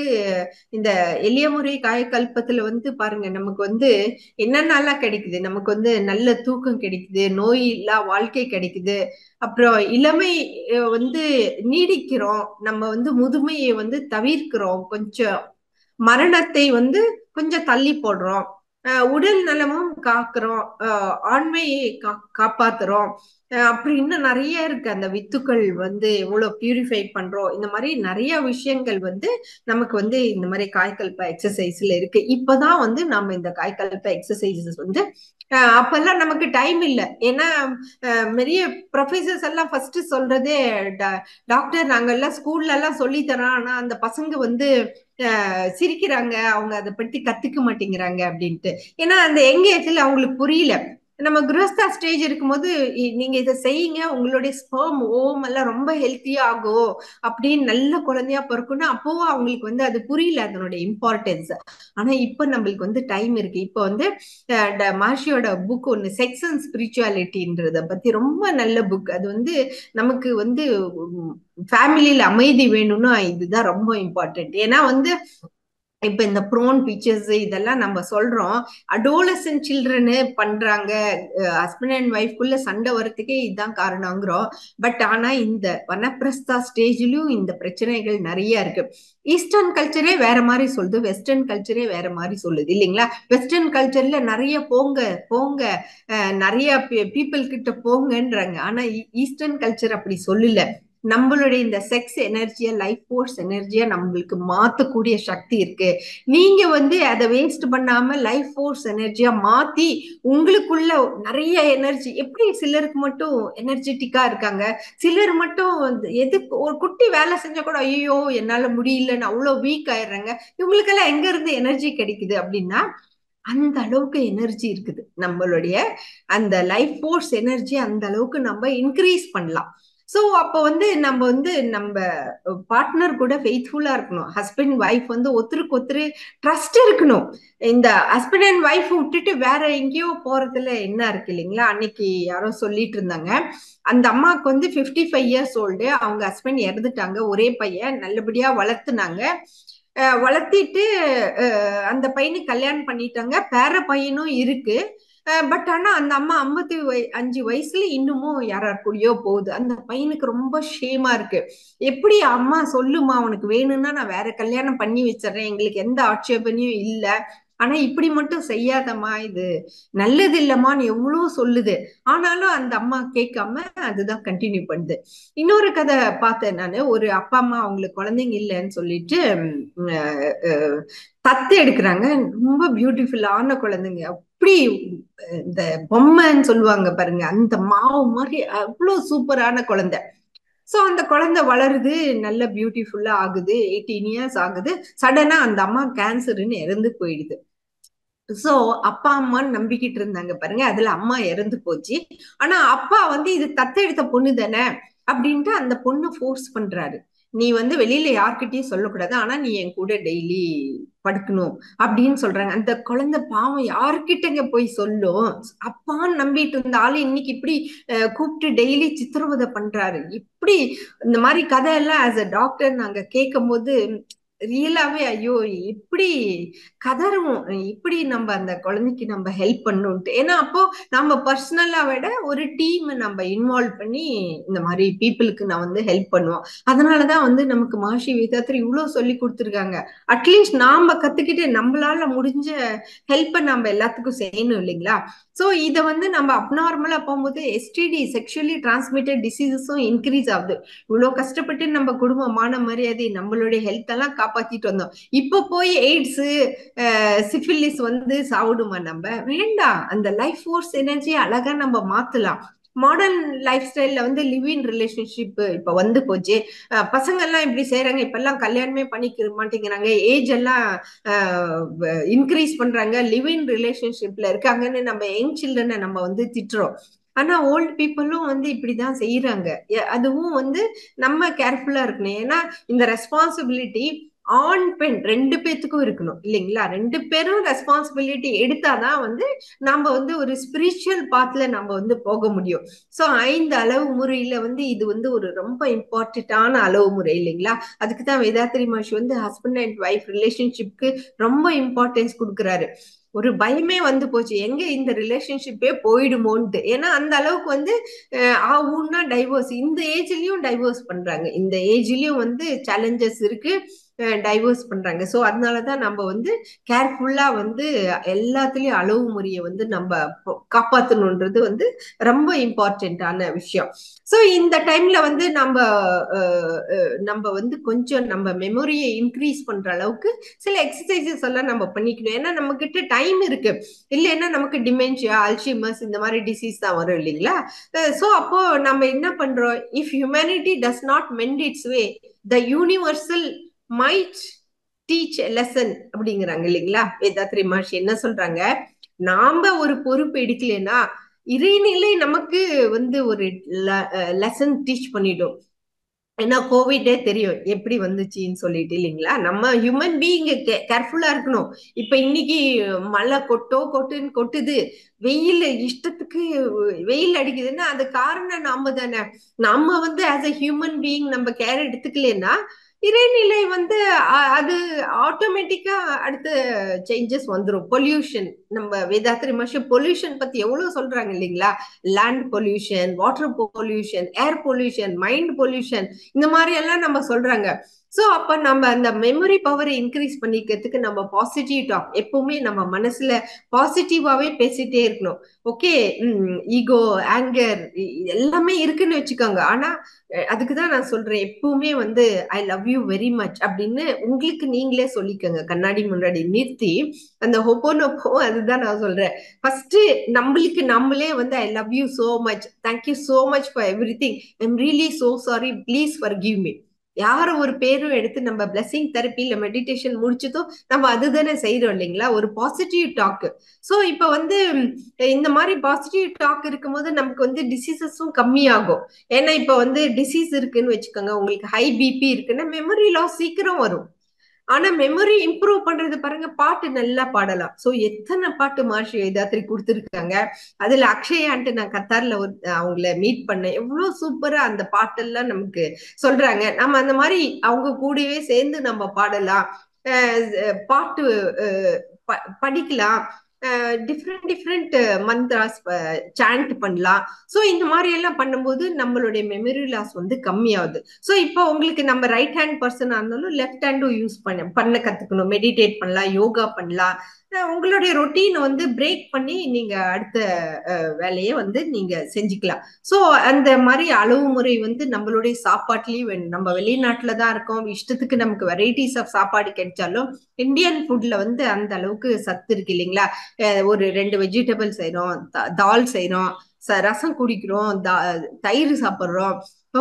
இந்த எளிய முறை காயக்கல்பத்துல வந்து பாருங்க, நமக்கு வந்து என்னென்னலாம் கிடைக்குது. நமக்கு வந்து நல்ல தூக்கம் கிடைக்குது, நோய் இல்லா வாழ்க்கை கிடைக்குது, அப்புறம் இளமை வந்து நீடிக்கிறோம், நம்ம வந்து முதுமையை வந்து தவிர்க்கிறோம், கொஞ்சம் மரணத்தை வந்து கொஞ்சம் தள்ளி போடுறோம், உடல் நலமும் காக்குறோம், ஆண்மையை காப்பாத்துறோம். அப்படி இன்னும் நிறைய இருக்கு. அந்த வித்துக்கள் வந்து எவ்வளவு பியூரிஃபை பண்றோம். இந்த மாதிரி நிறைய விஷயங்கள் வந்து நமக்கு வந்து இந்த மாதிரி காய்கல்ப எக்ஸசைஸ்ல இருக்கு. இப்பதான் வந்து நம்ம இந்த காய்கல்ப எக்ஸசைசஸ் வந்து அப்பெல்லாம் நமக்கு டைம் இல்லை. ஏன்னா நிறைய ப்ரொஃபசர்ஸ் எல்லாம் ஃபர்ஸ்ட் சொல்றதே, டாக்டர் நாங்க எல்லாம் ஸ்கூல்ல எல்லாம் சொல்லி தரோம், ஆனா அந்த பசங்க வந்து சிரிக்கிறாங்க, அவங்க அதை பத்தி கத்துக்க மாட்டேங்கிறாங்க அப்படின்ட்டு. ஏன்னா அந்த யங் ஏஜ்ல அவங்களுக்கு புரியல. நம்ம கிரஸ்தா ஸ்டேஜ் இருக்கும்போது நீங்க இதை செய்யுங்க, உங்களுடைய ஸ்பெர்ம் ஓம் எல்லாம் ரொம்ப ஹெல்த்தியா ஆகும் அப்படின்னு நல்ல குழந்தையா பிறக்கும்னா அப்பவும் அவங்களுக்கு வந்து அது புரியல, அதனுடைய இம்பார்ட்டன்ஸ். ஆனா இப்ப நம்மளுக்கு வந்து டைம் இருக்கு. இப்ப வந்து மஹர்ஷியோட புக் ஒன்னு, செக்ஸ் அண்ட் ஸ்பிரிச்சுவாலிட்டின்றத பத்தி ரொம்ப நல்ல புக். அது வந்து நமக்கு வந்து ஃபேமிலியில அமைதி வேணும்னா இதுதான் ரொம்ப இம்பார்ட்டன்ட். ஏன்னா வந்து இப்ப இந்த ப்ரோன் பிக்சர்ஸ் இதெல்லாம் நம்ம சொல்றோம், அடோலசன்ட் சில்ட்ரனு பண்றாங்க, ஹஸ்பண்ட் அண்ட் ஒய்ஃப்குள்ள சண்டை வரத்துக்கே இதுதான் காரணங்கிறோம். பட் ஆனா இந்த வனப்பிரஸ்தா ஸ்டேஜ்லயும் இந்த பிரச்சனைகள் நிறைய இருக்கு. ஈஸ்டர்ன் கல்ச்சரே வேற மாதிரி சொல்லுது, வெஸ்டர்ன் கல்ச்சரே வேற மாதிரி சொல்லுது, இல்லைங்களா? வெஸ்டர்ன் கல்ச்சர்ல நிறைய போங்க போங்க, நிறைய பீப்புள் கிட்ட போங்கன்றாங்க. ஆனா ஈஸ்டர்ன் கல்ச்சர் அப்படி சொல்லல. நம்மளுடைய இந்த செக்ஸ் எனர்ஜியா, லைஃப் ஃபோர்ஸ் எனர்ஜியா நம்மளுக்கு மாத்தக்கூடிய சக்தி இருக்கு. நீங்க வந்து அதை வேஸ்ட் பண்ணாம லைஃப் ஃபோர்ஸ் எனர்ஜியா மாத்தி உங்களுக்குள்ள நிறைய எனர்ஜி. எப்படி சிலருக்கு மட்டும் எனர்ஜெட்டிக்கா இருக்காங்க, சிலர் மட்டும் எது ஒரு குட்டி வேலை செஞ்சா கூட ஐயோ என்னால முடியலன்னு அவ்வளவு வீக் ஆயிடுறாங்க. இவங்களுக்கெல்லாம் எங்க இருந்து எனர்ஜி கிடைக்குது அப்படின்னா அந்த அளவுக்கு எனர்ஜி இருக்குது. நம்மளுடைய அந்த லைஃப் ஃபோர்ஸ் எனர்ஜி அந்த அளவுக்கு நம்ம இன்க்ரீஸ் பண்ணலாம். சோ அப்ப வந்து நம்ம பார்ட்னர் கூட ஃபெய்த்ஃபுல்லா இருக்கணும். ஹஸ்பண்ட் ஒய்ஃப் வந்து ஒருத்தருக்கு ஒருத்தர் ட்ரஸ்ட் இருக்கணும். இந்த ஹஸ்பண்ட் அண்ட் ஒய்ஃப் விட்டுட்டு வேற எங்கேயோ போறதுல என்ன இருக்கு இல்லைங்களா? அன்னைக்கு யாரோ சொல்லிட்டு இருந்தாங்க. அந்த அம்மாவுக்கு வந்து 55 இயர்ஸ் ஓல்டு. அவங்க ஹஸ்பண்ட் இறந்துட்டாங்க. ஒரே பையன், நல்லபடியா வளர்த்துனாங்க. வளர்த்திட்டு அந்த பையனுக்கு கல்யாணம் பண்ணிட்டாங்க. பேர பையனும் இருக்கு. பட் ஆனா அந்த அம்மா 55 வயசுல இன்னமும் யாரார் கூடயோ போகுது. அந்த பையனுக்கு ரொம்ப ஷேமா இருக்கு. எப்படி அம்மா சொல்லுமா, உனக்கு வேணும்னா நான் வேற கல்யாணம் பண்ணி வச்சிடறேன், எங்களுக்கு எந்த ஆட்சேபனையும் இல்ல, ஆனா இப்படி மட்டும் செய்யாதம்மா, இது நல்லது இல்லம்மான்னு எவ்வளவு சொல்லுது. ஆனாலும் அந்த அம்மா கேட்காம அதுதான் கண்டினியூ பண்ணுது. இன்னொரு கதை பார்த்தேன் நானு. ஒரு அப்பா அம்மா அவங்களுக்கு குழந்தைங்க இல்லைன்னு சொல்லிட்டு தத்து எடுக்கிறாங்க. ரொம்ப பியூட்டிஃபுல்லான குழந்தைங்க. அப்படி இந்த பொம்மைன்னு சொல்லுவாங்க பாருங்க, அந்த மாவு மாதிரி அவ்வளவு சூப்பரான குழந்தை. சோ அந்த குழந்தை வளருது, நல்ல பியூட்டிஃபுல்லா ஆகுது. 18 இயர்ஸ் ஆகுது. சடனா அந்த அம்மா கேன்சர்னு இறந்து போயிடுது. சோ அப்பா அம்மான்னு நம்பிக்கிட்டு இருந்தாங்க பாருங்க, அதுல அம்மா இறந்து போச்சு. ஆனா அப்பா வந்து இது தத்தெடுத்த பொண்ணு தானே அப்படின்ட்டு அந்த பொண்ணு ஃபோர்ஸ் பண்றாரு. நீ வந்து வெளியில யார்கிட்டயும் சொல்லக்கூடாது, ஆனா நீ என் கூட டெய்லி படுக்கணும் அப்படின்னு சொல்றாங்க. அந்த குழந்தை பாவம் யாருக்கிட்டங்க போய் சொல்லும்? அப்பான்னு நம்பிட்டு இருந்த ஆளு இன்னைக்கு இப்படி கூப்பிட்டு டெய்லி சித்திரவதை பண்றாரு. இப்படி இந்த மாதிரி கதையெல்லாம் ஆஸ் அ டாக்டர் நாங்க கேட்கும் போது ரியலாவே ஐயோ இப்படி கதறுவோம். இப்படி நம்ம அந்த குழந்தைக்கு நம்ம ஹெல்ப் பண்ணணும்ட்டு. ஏன்னா அப்போ நம்ம பர்சனலா விட ஒரு டீம் நம்ம இன்வால்வ் பண்ணி இந்த மாதிரி பீப்புளுக்கு நான் வந்து ஹெல்ப் பண்ணுவோம். அதனாலதான் வந்து நமக்கு மகர்ஷி வேதாத்திரி இவ்வளவு சொல்லி கொடுத்துருக்காங்க. அட்லீஸ்ட் நாம கத்துக்கிட்டு நம்மளால முடிஞ்ச ஹெல்ப்பை நம்ம எல்லாத்துக்கும் செய்யணும் இல்லைங்களா? சோ இதை வந்து நம்ம அப்நார்மலா போகும்போது எஸ்டிடி, செக்ஷுவலி டிரான்ஸ்மிட்டட் டிசீசஸும் இன்க்ரீஸ் ஆகுது. இவ்வளவு கஷ்டப்பட்டு நம்ம குடும்பமான மரியாதை நம்மளுடைய ஹெல்த் எல்லாம் காப்பாத்திட்டு வந்தோம். இப்ப போய் எய்ட்ஸ், சிஃபிலிஸ் வந்து சாப்பிடுமா? நம்ம வேண்டாம். அந்த லைஃப் ஃபோர்ஸ் எனர்ஜி அழகா நம்ம மாத்தலாம். மாடர்ன் லைஃப் ஸ்டைல்ல வந்து லிவ் இன் ரிலேஷன்ஷிப் இப்ப வந்து போச்சு. பசங்க எல்லாம் இப்படி செய்யறாங்க. இப்ப எல்லாம் கல்யாணமே பண்ணிக்க மாட்டேங்கிறாங்க. ஏஜ் எல்லாம் இன்க்ரீஸ் பண்றாங்க. லிவ் இன் ரிலேஷன்ஷிப்ல இருக்காங்கன்னு நம்ம யங் சில்ட்ரனை நம்ம வந்து திட்டுறோம். ஆனா ஓல்ட் பீப்புளும் வந்து இப்படிதான் செய்யறாங்க. அதுவும் வந்து நம்ம கேர்ஃபுல்லா இருக்கணும். ஏன்னா இந்த ரெஸ்பான்சிபிலிட்டி ஆண் பெண் ரெண்டு பேத்துக்கும் இருக்கணும் இல்லைங்களா? ரெண்டு பேரும் ரெஸ்பான்சிபிலிட்டி எடுத்தாதான் வந்து நம்ம வந்து ஒரு ஸ்பிரிச்சுவல் பாத்ல நம்ம வந்து போக முடியும். சோ 5 அளவு முறையில வந்து இது வந்து ஒரு ரொம்ப இம்பார்ட்டன்டான அளவு முறை இல்லைங்களா? அதுக்குதான் வேதாத்திரி மகர்ஷி வந்து ஹஸ்பண்ட் அண்ட் ஒய்ஃப் ரிலேஷன்ஷிப்க்கு ரொம்ப இம்பார்ட்டன்ஸ் கொடுக்குறாரு. ஒரு பயமே வந்து போச்சு, எங்க இந்த ரிலேஷன்ஷிப்பே போயிடுமோன்ட்டு. ஏன்னா அந்த அளவுக்கு வந்து ஆகும்னா டைவோர்ஸ், இந்த ஏஜ்லயும் டைவோர்ஸ் பண்றாங்க. இந்த ஏஜ்லயும் வந்து சேலஞ்சஸ் இருக்கு, டைவர்ஸ் பண்றாங்க. சோ அதனாலதான் நம்ம வந்து கேர்ஃபுல்லா வந்து எல்லாத்துலயும் அளவு முறையை வந்து நம்ம காப்பாத்தணும்ன்றது வந்து ரொம்ப இம்பார்ட்டன்டான விஷயம். சோ இந்த டைம்ல வந்து நம்ம வந்து கொஞ்சம் நம்ம மெமரியை இன்க்ரீஸ் பண்ற அளவுக்கு சில எக்ஸசைசஸ் எல்லாம் நம்ம பண்ணிக்கணும். ஏன்னா நம்ம கிட்ட டைம் இருக்கு. இல்லைன்னா நமக்கு டிமென்ஷியா, அல்ஷிமஸ் இந்த மாதிரி டிசீஸ் தான் வரும் இல்லைங்களா? சோ அப்போ நம்ம என்ன பண்றோம்? If humanity does not mend its way, the universal might teach lesson அப்படிங்கிறாங்க இல்லைங்களா? வேதாத்ரி மகர்ஷி என்ன சொல்றாங்க? நாம ஒரு பொறுப்பு எடுக்கலன்னா இறைநிலை நமக்கு வந்து ஒரு லெசன் டீச் பண்ணிடும். ஏன்னா கோவிடே தெரியும் எப்படி வந்துச்சுன்னு சொல்லிட்டு இல்லைங்களா? நம்ம ஹியூமன் பீயிங் கேர்ஃபுல்லா இருக்கணும். இப்ப இன்னைக்கு மழை கொட்டுன்னு கொட்டுது, வெயில் இஷ்டத்துக்கு வெயில் அடிக்குதுன்னா அது காரணம் நாம தானே. நம்ம வந்து ஆஸ் அ ஹியூமன் பீயிங் நம்ம கேர் எடுத்துக்கலன்னா இறைநிலை வந்து அது ஆட்டோமேட்டிக்கா அடுத்த சேஞ்சஸ் வந்துடும். பொல்யூஷன், நம்ம வேதாத்திரி மகர்ஷி பொல்யூஷன் பத்தி எவ்வளவு சொல்றாங்க இல்லைங்களா? Land pollution, water pollution, air pollution, mind pollution, இந்த மாதிரி எல்லாம் நம்ம சொல்றாங்க. சோ அப்ப நம்ம அந்த மெமரி பவரை இன்க்ரீஸ் பண்ணிக்கிறதுக்கு நம்ம பாசிட்டிவ் டாக் எப்பவுமே நம்ம மனசுல பாசிட்டிவாவே பேசிட்டே இருக்கணும். ஓகே, ஈகோ, ஆங்கர் எல்லாமே இருக்குன்னு வச்சுக்கோங்க. ஆனா அதுக்குதான் நான் சொல்றேன், எப்பவுமே வந்து I love you very much அப்படின்னு உங்களுக்கு நீங்களே சொல்லிக்கோங்க. கண்ணாடி முன்னாடி நிறுத்தி அந்த ஹொப்போனொப்போ, அதுதான் நான் சொல்றேன். ஃபர்ஸ்ட் நம்மளுக்கு நம்மளே வந்து I love you so much, thank you so much for every thing, I am really so sorry, please forgive me. யார ஒரு பேரும் எடுத்து நம்ம பிளஸிங் தெரப்பி இல்ல மெடிடேஷன் முடிச்சதும் நம்ம அதுதானே செய்யறோம் இல்லைங்களா, ஒரு பாசிட்டிவ் டாக். சோ இப்ப வந்து இந்த மாதிரி பாசிட்டிவ் டாக் இருக்கும்போது நமக்கு வந்து டிசீசஸும் கம்மியாகும். ஏன்னா இப்ப வந்து டிசீஸ் இருக்குன்னு வச்சுக்கோங்க, உங்களுக்கு ஹை பிபி இருக்குன்னா மெமரி லாஸ் சீக்கிரம் வரும். ஆனா மெமரி இம்ப்ரூவ் பண்றது பாருங்க, பாட்டு நல்லா பாடலாம். சோ எத்தனை பாட்டு மகர்ஷி வேதாத்ரி கொடுத்திருக்காங்க. அதுல அக்ஷயான்ட்டு நான் கத்தார்ல அவங்கள மீட் பண்ணேன். எவ்வளவு சூப்பரா அந்த பாட்டெல்லாம் நமக்கு சொல்றாங்க. நம்ம அந்த மாதிரி அவங்க கூடவே சேர்ந்து நம்ம பாடலாம். பாட்டு படிக்கலாம். டிஃப்ரெண்ட் டிஃப்ரெண்ட் மந்த்ராஸ் சாண்ட் பண்ணலாம். சோ இந்த மாதிரி எல்லாம் பண்ணும்போது நம்மளுடைய மெமரி லாஸ் வந்து கம்மியாகுது. சோ இப்போ உங்களுக்கு நம்ம ரைட் ஹேண்ட் பர்சனா இருந்தாலும் லெஃப்ட் ஹேண்டும் யூஸ் பண்ண கத்துக்கணும். மெடிடேட் பண்ணலாம், யோகா பண்ணலாம். உங்களுடைய ரொட்டீனை வந்து பிரேக் பண்ணி நீங்க அடுத்த வேலையை வந்து நீங்க செஞ்சுக்கலாம். சோ அந்த மாதிரி அளவு முறை வந்து நம்மளுடைய சாப்பாட்டுலயும் வேணும். நம்ம வெளிநாட்டுல தான் இருக்கோம், இஷ்டத்துக்கு நமக்கு வெரைட்டிஸ் ஆஃப் சாப்பாடு கிடைச்சாலும் இந்தியன் ஃபுட்ல வந்து அந்த அளவுக்கு சத்து இருக்கு இல்லைங்களா. ஒரு 2 வெஜிடபிள் செய்யறோம், தால் செய்யறோம், ரசம் குடிக்கிறோம், தயிர் சாப்பிடுறோம்,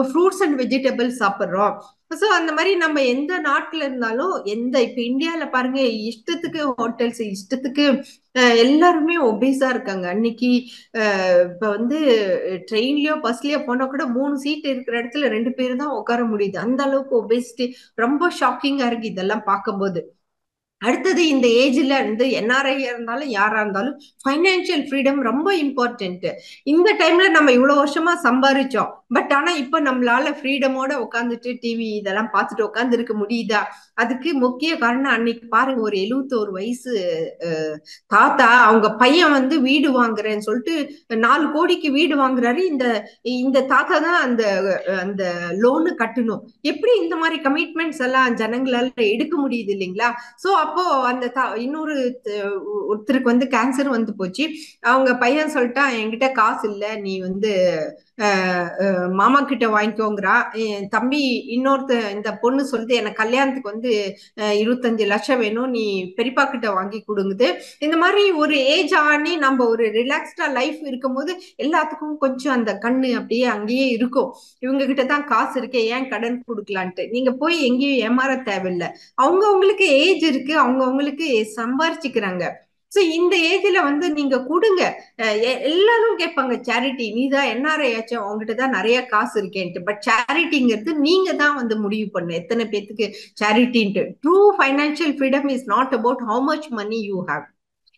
ஃப்ரூட்ஸ் அண்ட் வெஜிடபிள்ஸ் சாப்பிடுறோம். சோ அந்த மாதிரி நம்ம எந்த நாட்டுல இருந்தாலும், இப்ப இந்தியால பாருங்க, இஷ்டத்துக்கு ஹோட்டல்ஸ், இஷ்டத்துக்கு எல்லாருமே ஒபேஸா இருக்காங்க. அன்னைக்கு இப்ப வந்து ட்ரெயின்லயோ பஸ்லயோ போனா கூட 3 சீட் இருக்கிற இடத்துல 2 பேர் தான் உட்கார முடியுது. அந்த அளவுக்கு ஒபேசிட்டி ரொம்ப ஷாக்கிங்கா இருக்கு இதெல்லாம் பார்க்கும்போது. அடுத்தது இந்த ஏஜ்ல இருந்து என்ஆர்ஐ இருந்தாலும் யாரா இருந்தாலும் பைனான்சியல் ஃப்ரீடம் ரொம்ப இம்பார்ட்டன்ட். இந்த டைம்ல நம்ம இவ்வளவு வருஷமா சம்பாதிச்சோம், பட் ஆனா இப்ப நம்மளால ஃப்ரீடமோட உட்காந்துட்டு டிவி இதெல்லாம் பார்த்துட்டு உட்கார்ந்து இருக்க முடியுதா? அதுக்கு முக்கிய காரணம் அன்னைக்கு பாருங்க, ஒரு 71 வயசு தாத்தா, அவங்க பையன் வந்து வீடு வாங்குறேன்னு சொல்லிட்டு 4 கோடிக்கு வீடு வாங்குறாரு. இந்த இந்த தாத்தா தான் அந்த அந்த லோனு கட்டணும். எப்படி இந்த மாதிரி கமிட்மெண்ட்ஸ் எல்லாம் ஜனங்களால எடுக்க முடியுது இல்லைங்களா? சோ அப்போ அந்த இன்னொரு ஒருத்தருக்கு வந்து கேன்சர் வந்து போச்சு. அவங்க பையன் சொல்லிட்டா, என்கிட்ட காசு இல்ல, நீ வந்து மாமா கிட்ட வாங்கிக்கோங்கிறா. என் தம்பி இந்த பொண்ணு சொல்லுது, எனக்கு கல்யாணத்துக்கு வந்து 25 லட்சம் வேணும், நீ பெரியப்பா கிட்ட வாங்கி கொடுங்குது. இந்த மாதிரி ஒரு ஏஜ் ஆனி நம்ம ஒரு ரிலாக்ஸ்டா லைஃப் இருக்கும்போது எல்லாத்துக்கும் கொஞ்சம் அந்த கண்ணு அப்படியே அங்கேயே இருக்கும். இவங்க கிட்டதான் காசு இருக்கே, ஏன் கடன் கொடுக்கலான்ட்டு நீங்க போய் எங்கேயும் ஏமாற தேவையில்லை. அவங்களுக்கு ஏஜ் இருக்கு, அவங்களுக்கு சம்பாரிச்சுக்கிறாங்க. சோ இந்த ஏஜ்ல வந்து நீங்க கொடுங்க. எல்லாரும் கேட்பாங்க சேரிட்டி, நீதான் என்ஆர்ஐ ஆச்சு, அவங்ககிட்டதான் நிறைய காசு இருக்கேன்ட்டு. பட் சேரிட்டிங்கிறது நீங்க தான் வந்து முடிவு பண்ணு எத்தனை பேத்துக்கு சேரிட்டின்ட்டு. True financial freedom is not about how much money you have.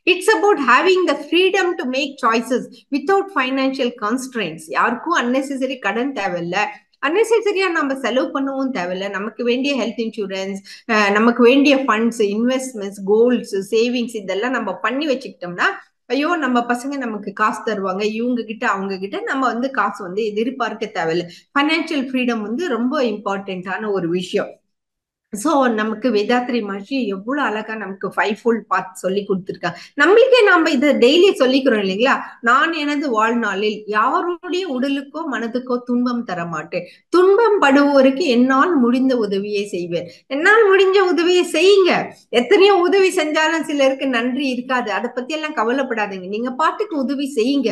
It's about having the freedom to make choices without financial constraints. யாருக்கும் அன்னெசரி கடன் தேவையில்லை, அன்னெசரியா நம்ம செலவு பண்ணவும் தேவையில்லை. நமக்கு வேண்டிய ஹெல்த் இன்சூரன்ஸ், நமக்கு வேண்டிய ஃபண்ட்ஸ், இன்வெஸ்ட்மெண்ட்ஸ், கோல்ஸ், சேவிங்ஸ் இதெல்லாம் நம்ம பண்ணி வச்சுக்கிட்டோம்னா, ஐயோ நம்ம பசங்க நமக்கு காசு தருவாங்க, இவங்க கிட்ட அவங்க கிட்ட நம்ம வந்து காசு வந்து எதிர்பார்க்க தேவையில்லை. ஃபைனான்சியல் ஃப்ரீடம் வந்து ரொம்ப இம்பார்ட்டன்டான ஒரு விஷயம். சோ நமக்கு வேதாத்ரி மகர்ஷி எவ்வளவு அழகா நமக்கு 5-fold பாத் சொல்லி கொடுத்திருக்காங்க. நம்மளுக்கே நாம இதை டெய்லி சொல்லிக்கிறோம் இல்லைங்களா. நான் எனது வாழ்நாளில் யாருடைய உடலுக்கோ மனதுக்கோ துன்பம் தர மாட்டேன், துன்பம் படுவோருக்கு என்னால் முடிந்த உதவியை செய்வேன். என்னால் முடிஞ்ச உதவியை செய்யுங்க. எத்தனையோ உதவி செஞ்சாலும் சிலருக்கு நன்றி இருக்காது, அதை பத்தி எல்லாம் கவலைப்படாதீங்க. நீங்க பாட்டுக்கு உதவி செய்யுங்க.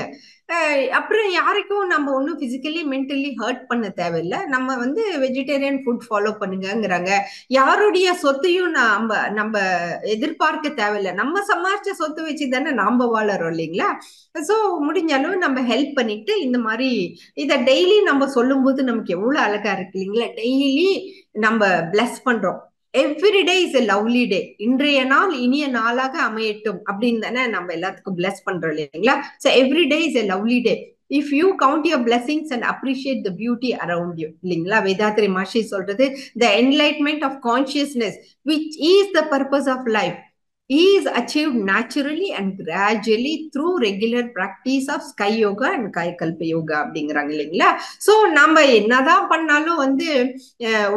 அப்புறம் யாருக்கும் நம்ம ஒன்றும் பிசிக்கலி மென்டலி ஹர்ட் பண்ண தேவையில்லை. நம்ம வந்து வெஜிடேரியன் ஃபுட் ஃபாலோ பண்ணுங்கிறாங்க. யாருடைய சொத்தையும் நம்ம நம்ம எதிர்பார்க்க தேவையில்லை. நம்ம சம்பாரிச்ச சொத்து வச்சு தானே நாம வாழறோம் இல்லைங்களா. சோ முடிஞ்ச அளவு நம்ம ஹெல்ப் பண்ணிட்டு இந்த மாதிரி இதை டெய்லி நம்ம சொல்லும் போது நமக்கு எவ்வளவு அழகா இருக்கு இல்லைங்களா. டெய்லி நம்ம பிளஸ் பண்றோம். Every day is a lovely day. இன்றைய நாள் இனிய நாளாக அமையட்டும் அப்படின்னு தானே நம்ம எல்லாத்துக்கும் பிளஸ் பண்றோம் இல்லைங்களா. So every day is a lovely day if you count your blessings and appreciate the beauty around you. இல்லைங்களா, வேதாத்ரி மகர்ஷி சொல்றது, the enlightenment of consciousness which is the purpose of life is achieved naturally and gradually through regular practice of sky yoga and kayakalpa yoga அப்படிங்கிறாங்க இல்லைங்களா. So நம்ம என்னதான் பண்ணாலும் வந்து